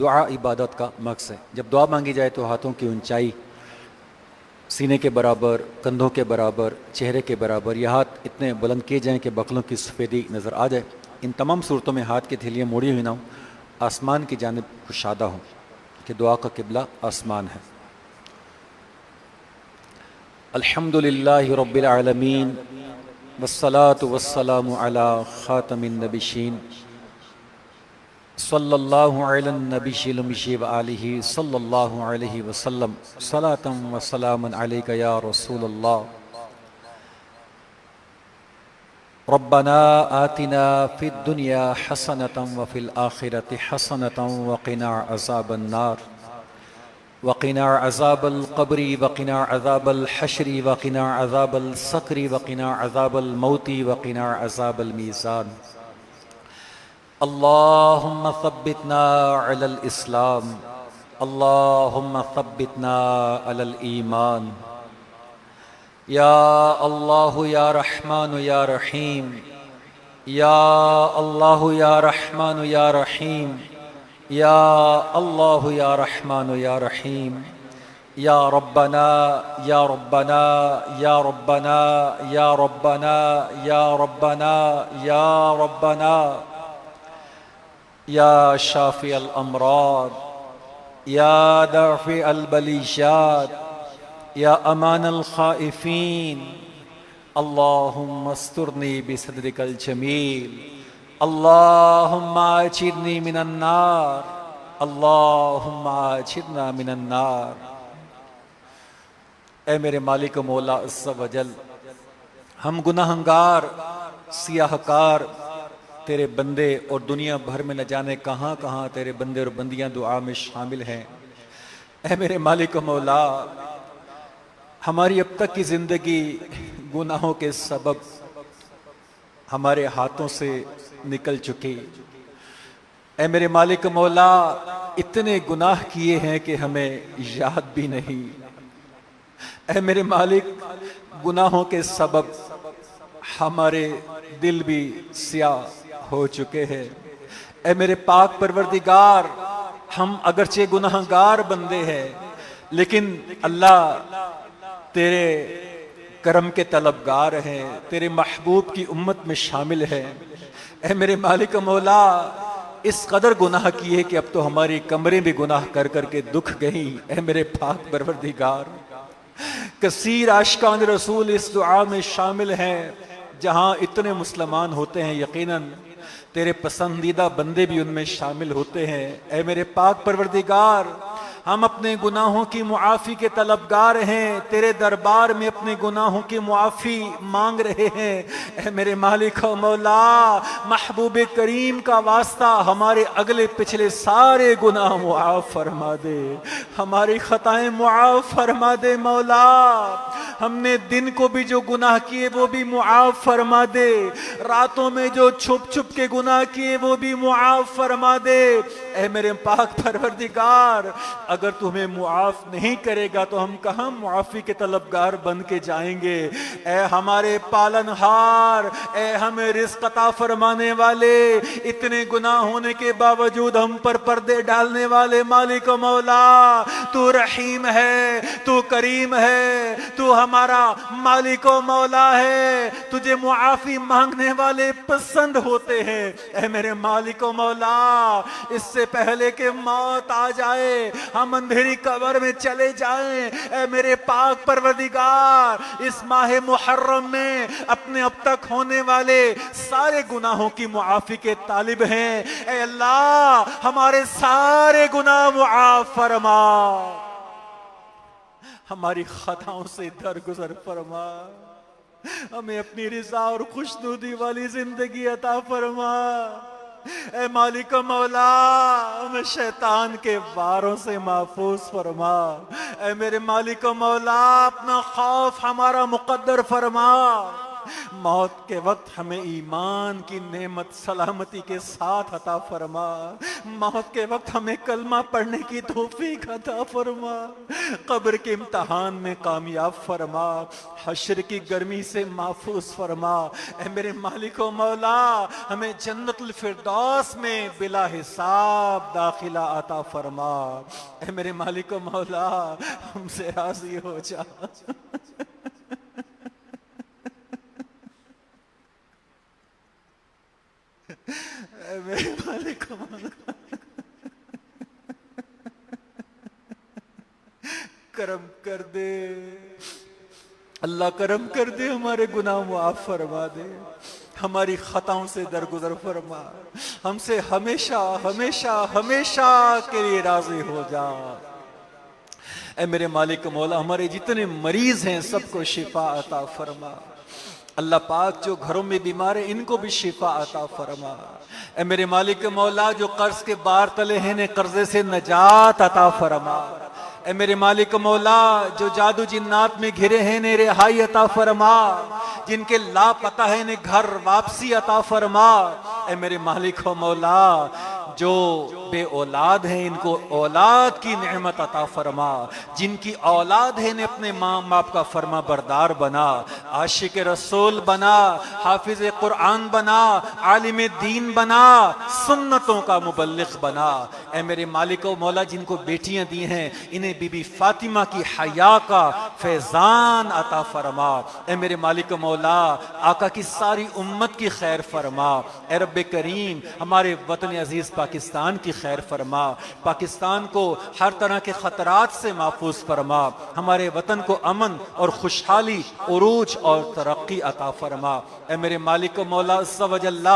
دعا عبادت کا مقصد ہے. جب دعا مانگی جائے تو ہاتھوں کی اونچائی سینے کے برابر، کندھوں کے برابر، چہرے کے برابر، یہ ہاتھ اتنے بلند کیے جائیں کہ بغلوں کی سفیدی نظر آ جائے. ان تمام صورتوں میں ہاتھ کی تھیلیاں موڑی ہوئی نہ ہوں، آسمان کی جانب کشادہ ہوں کہ دعا کا قبلہ آسمان ہے. الحمد للہ رب العالمین والصلاة والسلام علی خاتم النبیین صلی اللہ علی النبی الامی وآلہ صلی اللہ علیہ وسلم صلاة و سلام علیک یا رسول اللہ. ربنا آتنا فی الدنیا حسنة وفی الآخرة حسنة وقنا عذاب النار وقنا عذاب القبر وقنا عذاب الحشر وقنا عذاب السقر وقنا عذاب الموت وقنا عذاب الميزان. اللهم ثبتنا على الإسلام، اللهم ثبتنا على الإيمان. يا الله يا رحمن يا رحيم، يا الله يا رحمن يا رحيم، يا الله يا رحمن يا رحيم. يا ربنا يا ربنا يا ربنا يا ربنا يا ربنا يا ربنا يا شافي الأمراض، يا دافع البليات، يا أمان الخائفين. اللهم استرني بصدرك الجميل، اللهم اجرني من النار، اللهم اجرنا من النار. اے میرے مالک و مولا عز و جل، ہم گناہگار سیاہ کار تیرے بندے اور دنیا بھر میں نہ جانے کہاں کہاں تیرے بندے اور بندیاں دعا میں شامل ہیں. اے میرے مالک و مولا، ہماری اب تک کی زندگی گناہوں کے سبب ہمارے ہاتھوں سے نکل چکی. اے میرے مالک و مولا، اتنے گناہ کیے ہیں کہ ہمیں یاد بھی نہیں. اے میرے مالک، گناہوں کے سبب ہمارے دل بھی سیاہ ہو چکے ہیں. اے میرے پاک پروردگار، ہم اگرچہ گناہگار بندے ہیں لیکن اللہ تیرے کرم کے طلبگار ہیں، تیرے محبوب کی امت میں شامل ہیں. اے میرے مالک و مولا، اس قدر گناہ کیے کہ اب تو ہماری کمریں بھی گناہ کر کر کے دکھ گئیں. اے میرے پاک پروردگار، کثیر عاشقان رسول اس دعا میں شامل ہیں. جہاں اتنے مسلمان ہوتے ہیں یقیناً تیرے پسندیدہ بندے بھی ان میں شامل ہوتے ہیں. اے میرے پاک پروردگار، ہم اپنے گناہوں کی معافی کے طلبگار ہیں، تیرے دربار میں اپنے گناہوں کی معافی مانگ رہے ہیں. اے میرے مالک و مولا، محبوب کریم کا واسطہ ہمارے اگلے پچھلے سارے گناہ معاف فرما دے، ہماری خطائیں معاف فرما دے. مولا، ہم نے دن کو بھی جو گناہ کیے وہ بھی معاف فرما دے، راتوں میں جو چھپ چھپ کے گناہ کیے وہ بھی معاف فرما دے. اے میرے پاک پروردگار، اگر تمہیں معاف نہیں کرے گا تو ہم کہاں معافی کے طلبگار بن کے جائیں گے. اے ہمارے پالن ہار، اے ہمیں رزق عطا فرمانے والے، اتنے گناہ ہونے کے باوجود ہم پر پردے ڈالنے والے مالک و مولا، تو رحیم ہے، تو کریم ہے، تو ہمارا مالک و مولا ہے. تجھے معافی مانگنے والے پسند ہوتے ہیں. اے میرے مالک و مولا، اس سے پہلے کہ موت آ جائے، ہم اندھیری قبر میں چلے جائیں، اے میرے پاک پروردگار، اس ماہ محرم میں اپنے اب تک ہونے والے سارے گناہوں کی معافی کے طالب ہیں. اے اللہ، ہمارے سارے گناہ معاف فرما، ہماری خطاؤں سے درگزر فرما، ہمیں اپنی رضا اور خوشنودی والی زندگی عطا فرما. اے مالک و مولا، ہمیں شیطان کے واروں سے محفوظ فرما. اے میرے مالک و مولا، اپنا خوف ہمارا مقدر فرما. موت کے وقت ہمیں ایمان کی نعمت سلامتی کے ساتھ عطا فرما، موت کے وقت ہمیں کلمہ پڑھنے کی توفیق عطا فرما، قبر کے امتحان میں کامیاب فرما، حشر کی گرمی سے محفوظ فرما۔ اے میرے مالک و مولا، ہمیں جنت الفردوس میں بلا حساب داخلہ عطا فرما۔ اے میرے مالک و مولا، ہم سے راضی ہو جا۔ اے میرے مالک و مولا، کرم کر دے، اللہ کرم کر دے، ہمارے گناہ معاف فرما دے، ہماری خطاؤں سے درگزر فرما، ہم سے ہمیشہ ہمیشہ ہمیشہ کے لیے راضی ہو جا۔ اے میرے مالک مولا، ہمارے جتنے مریض ہیں سب کو شفا عطا فرما۔ اللہ پاک جو گھروں میں بیمار ہیں ان کو بھی شفا عطا فرما۔ اے میرے مالک مولا، جو قرض کے بار تلے ہیں انہیں قرضے سے نجات عطا فرما۔ اے میرے مالک مولا، جو جادو جنات میں گھرے ہیں انہیں رہائی عطا فرما، جن کے لاپتہ ہیں انہیں گھر واپسی عطا فرما۔ اے میرے مالک و مولا، جو بے اولاد ہیں ان کو اولاد کی نعمت عطا فرما، جن کی اولاد ہے انہیں اپنے ماں باپ کا فرما بردار بنا، عاشق رسول بنا، حافظ قرآن بنا، عالم دین بنا، سنتوں کا مبلغ بنا۔ اے میرے مالک و مولا، جن کو بیٹیاں دی ہیں انہیں بی بی فاطمہ کی حیا کا فیضان عطا فرما۔ اے میرے مالک و مولا، آقا کی ساری امت کی خیر فرما۔ اے رب کریم، ہمارے وطن عزیز پاکستان کی خیر فرما، پاکستان کو ہر طرح کے خطرات سے محفوظ فرما، ہمارے وطن کو امن اور خوشحالی، عروج اور ترقی عطا فرما۔ اے میرے مالک و مولا عز و جل،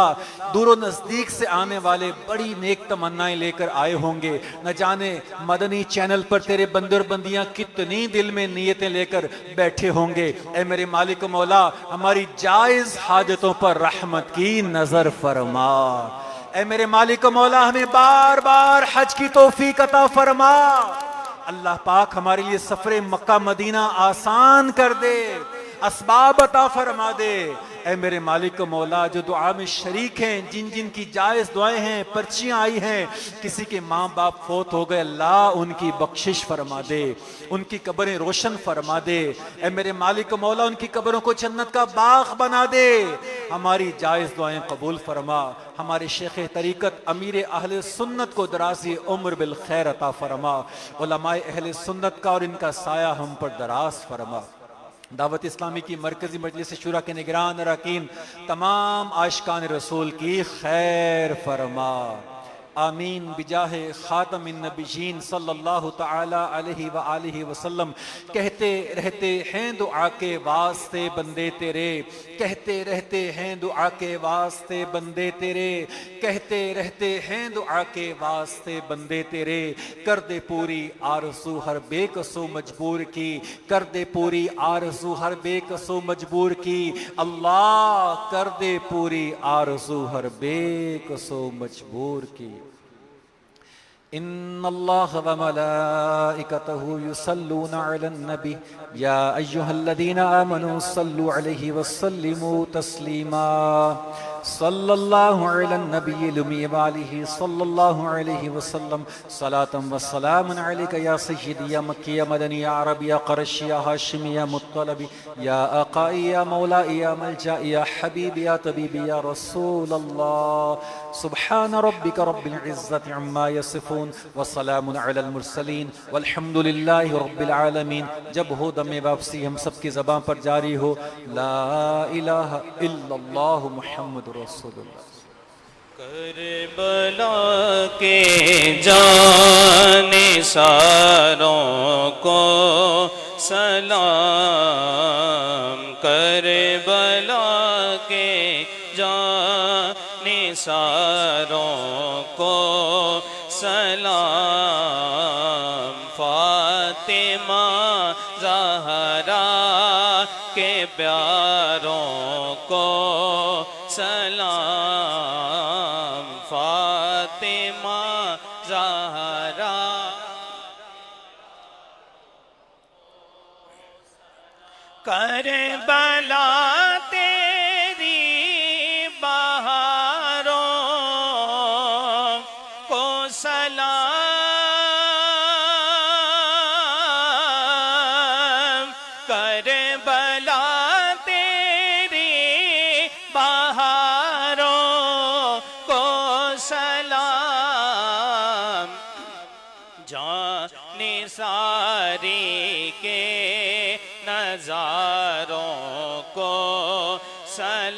دور و نزدیک سے آنے والے بڑی نیک تمنائیں لے کر آئے ہوں گے، نہ جانے مدنی چینل پر تیرے بندے اور بندیاں کتنی دل میں نیتیں لے کر بیٹھے ہوں گے۔ اے میرے مالک و مولا، ہماری جائز حاجتوں پر رحمت کی نظر فرما۔ اے میرے مالک و مولا، ہمیں بار بار حج کی توفیق عطا فرما۔ اللہ پاک ہمارے لیے سفر مکہ مدینہ آسان کر دے، اسباب عطا فرما دے۔ اے میرے مالک و مولا، جو دعا میں شریک ہیں، جن جن کی جائز دعائیں ہیں، پرچیاں آئی ہیں، کسی کے ماں باپ فوت ہو گئے، اللہ ان کی بخشش فرما دے، ان کی قبریں روشن فرما دے۔ اے میرے مالک و مولا، ان کی قبروں کو جنت کا باغ بنا دے، ہماری جائز دعائیں قبول فرما۔ ہمارے شیخ طریقت امیر اہل سنت کو درازی عمر بالخیر عطا فرما، علماء اہل سنت کا اور ان کا سایہ ہم پر دراز فرما۔ دعوت اسلامی کی مرکزی مجلس شورا کے نگران اراکین، تمام عاشقان رسول کی خیر فرما، آمین بجاہ خاتم النبیین صلی اللہ تعالی علیہ وآلہ وسلم۔ کہتے رہتے ہیں دعا کے واسطے بندے تیرے، کہتے رہتے ہیں دعا کے واسطے بندے تیرے، کہتے رہتے ہیں دعا کے واسطے بندے تیرے، کر دے پوری آرزو ہر بے کسو مجبور کی، کر دے پوری آرزو ہر بے کسو مجبور کی، اللہ کر دے پوری آرزو ہر بے کسو مجبور کی۔ ان اللہ وملائکتہ یصلون علی النبی یا ایہا الذین آمنوا صلوا علیہ وسلموا تسلیما۔ صلی اللہ علی النبی الأمی وآلہ صلی اللہ علیہ وسلم، صلاة و سلام علیک یا سیدی یا مکی یا مدنی یا عربی یا قرشی یا ہاشمی یا مطلبی یا آقائی یا مولائی یا ملجائی یا حبیبی یا طبیبی یا رسول اللہ۔ سبحان ربک رب العزت عما یصفون وسلام علی المرسلین والحمد للہ رب العالمین۔ جب ہو دم واپسی ہم سب کی زبان پر جاری ہو لا الہ الا اللہ محمد رسول اللہ۔ کربلا کے جانے ساروں کو سلام، کربلا کے جانے ساروں کو سلام، فاطمہ زہرا کے پیاروں کو سلام، فاطمہ زہرا۔ کربلا نظاروں کو سلام،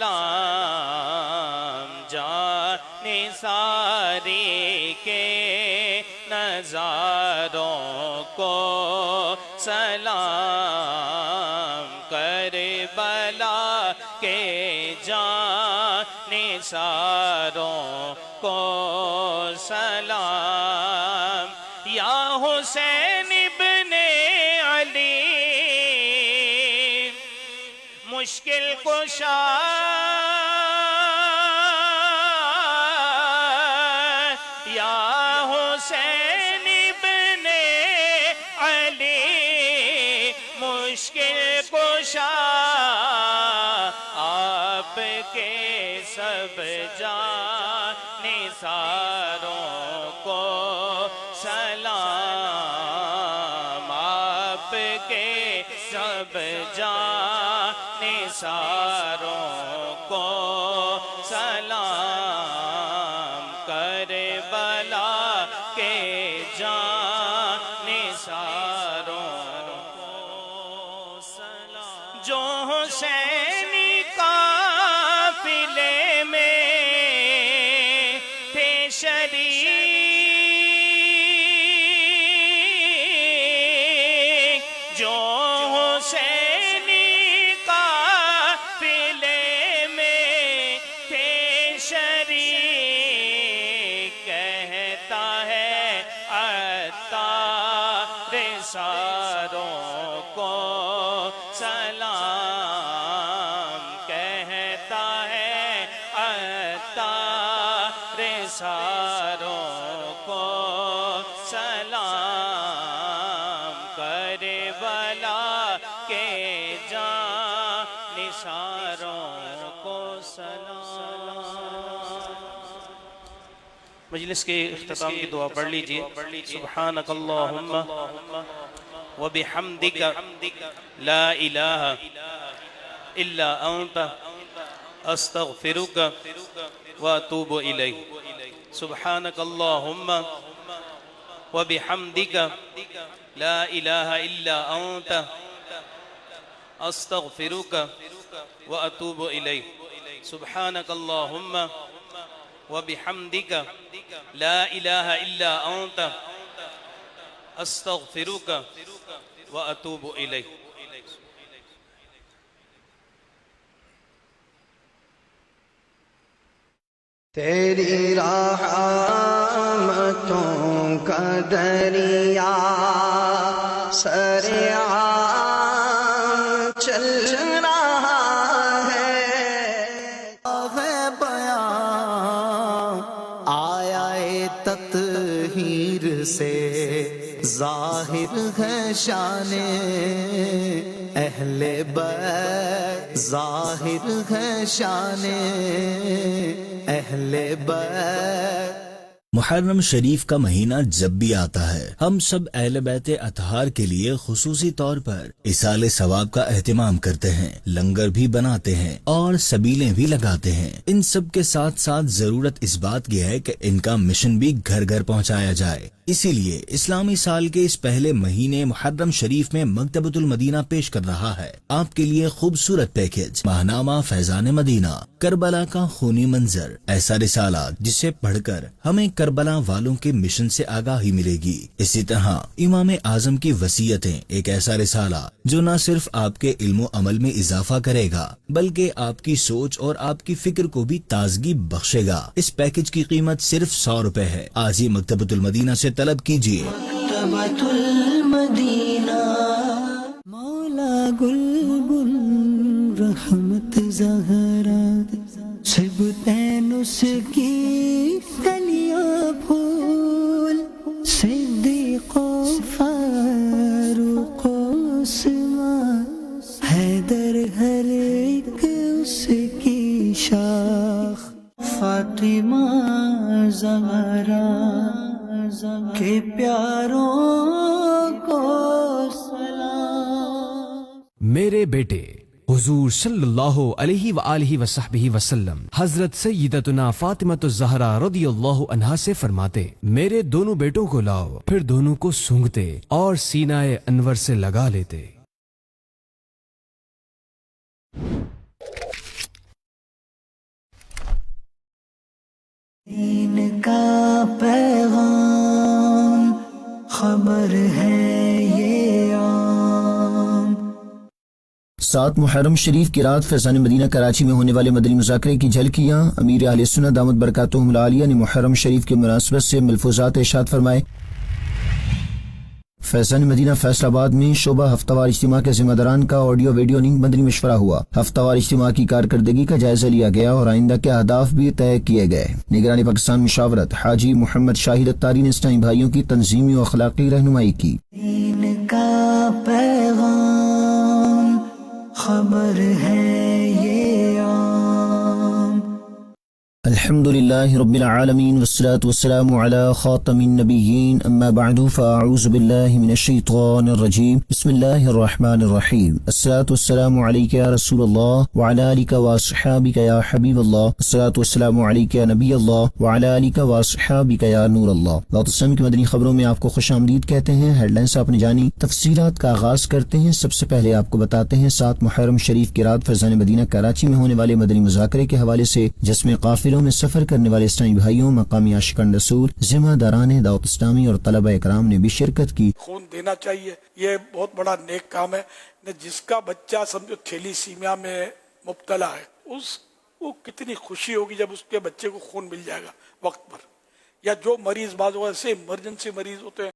جانثاری کے نظاروں کو سلام، کربلا کے جانثاروں کو سلام، یا حسین ابن علی مشکل کشا، یا حسین ابن علی مشکل کشا، آپ کے سب جانثاروں کو سلام، آپ کے سب جانثاروں کو سلام، کربلا کے جانثاروں کو سلام، جو حسینی قافلے میں تھے شریک، جو حسینی قافلے میں تھے شریک، کہتا ہے عطار ساروں کو سلام، کہتا ہے عطار ساروں کو سلام، کربلا کے جانثاروں کو سلام۔ مجلس کے اختتام کی دعا پڑھ لیجئے۔ سبحانک اللہم وبحمدک لا الہ الا انت استغفرک واتوب الیک۔ سبحانک اللہم وبحمدک لا الہ الا انت استغفرک واتوب الیک۔ سبحانک اللہم وبحمدک لا الہ الا انت استغفرک واتوب الیک۔ تیری رحمتوں کا دریا سریعاں چل رہا ہے، بیان آیا تطہیر سے ظاہر ہے شان اہل بیت، ظاہر ہے شان اہل بیت۔ محرم شریف کا مہینہ جب بھی آتا ہے ہم سب اہل بیت اطہار کے لیے خصوصی طور پر ایصال ثواب کا اہتمام کرتے ہیں، لنگر بھی بناتے ہیں اور سبیلیں بھی لگاتے ہیں۔ ان سب کے ساتھ ساتھ ضرورت اس بات کی ہے کہ ان کا مشن بھی گھر گھر پہنچایا جائے۔ اسی لیے اسلامی سال کے اس پہلے مہینے محرم شریف میں مکتبۃ المدینہ پیش کر رہا ہے آپ کے لیے خوبصورت پیکج ماہنامہ فیضان مدینہ، کربلا کا خونی منظر، ایسا رسالہ جسے پڑھ کر ہمیں کربلا والوں کے مشن سے آگاہی ملے گی۔ اسی طرح امام اعظم کی وصیتیں، ایک ایسا رسالہ جو نہ صرف آپ کے علم و عمل میں اضافہ کرے گا بلکہ آپ کی سوچ اور آپ کی فکر کو بھی تازگی بخشے گا۔ اس پیکج کی قیمت صرف 100 روپے ہے۔ آج ہی مکتبۃ المدینہ سے طلب کیجیے۔ مکتبۃ المدینہ، مولا گل گل رحمت زہرا، سبتین اس کی کلیاں پھول، صدیق و فاروق و عثمان، حیدر ہر ایک اس کی شاخ، فاطمہ زہرا کے پیاروں کو سلام۔ میرے بیٹے حضور صلی اللہ علیہ وآلہ وصحبہ وسلم حضرت سیدتنا فاطمۃ الزہرا رضی اللہ عنہا سے فرماتے، میرے دونوں بیٹوں کو لاؤ، پھر دونوں کو سونگھتے اور سینہ انور سے لگا لیتے۔ دین کا پیغام خبر ہے یہ عام۔ 7 محرم شریف کی رات فیضان مدینہ کراچی میں ہونے والے مدنی مذاکرے کی جھلکیاں۔ امیر اہل سنت دامت برکاتہم العالیہ نے محرم شریف کی مناسبت سے ملفوظات ارشاد فرمائے۔ فیضان مدینہ فیصل آباد میں شعبہ ہفتہ وار اجتماع کے ذمہ داران کا آڈیو ویڈیو لنک مدنی مشورہ ہوا۔ ہفتہ وار اجتماع کی کارکردگی کا جائزہ لیا گیا اور آئندہ کے اہداف بھی طے کیے گئے۔ نگرانی پاکستان مشاورت حاجی محمد شاہد اتاری نے اسلامی بھائیوں کی تنظیمی و اخلاقی رہنمائی کی۔ دین کا پیغام خبر ہے یہ عام۔ الحمدللہ رب العالمین والصلاة والسلام علی خاتم النبیین اما بعد فاعوذ باللہ من الشیطان الرجیم بسم اللہ الرحمن الرحیم الصلاة والسلام علیک یا رسول اللہ وعلی آلک واصحابک یا حبیب اللہ الصلاة والسلام علیک یا نبی اللہ وعلی آلک واصحابک یا نور اللہ۔ دعوت اسلامی کی مدنی خبروں میں آپ کو خوش آمدید کہتے ہیں۔ ہیڈ لائنز آپ نے جانی، تفصیلات کا آغاز کرتے ہیں۔ سب سے پہلے آپ کو بتاتے ہیں 7 محرم شریف کی رات فیضان مدینہ کراچی میں ہونے والے مدنی مذاکرے کے حوالے سے، جس میں قافلوں میں سفر کرنے والے اسلامی بھائیوں، مقامی عاشقان رسول، ذمہ داران دعوت اسلامی اور طلبہ اکرام نے بھی شرکت کی۔ خون دینا چاہیے، یہ بہت بڑا نیک کام ہے۔ جس کا بچہ سمجھو تھیلیسیمیا میں مبتلا ہے، وہ کتنی خوشی ہوگی جب اس کے بچے کو خون مل جائے گا وقت پر۔ یا جو مریض بعض ایسے ایمرجنسی مریض ہوتے ہیں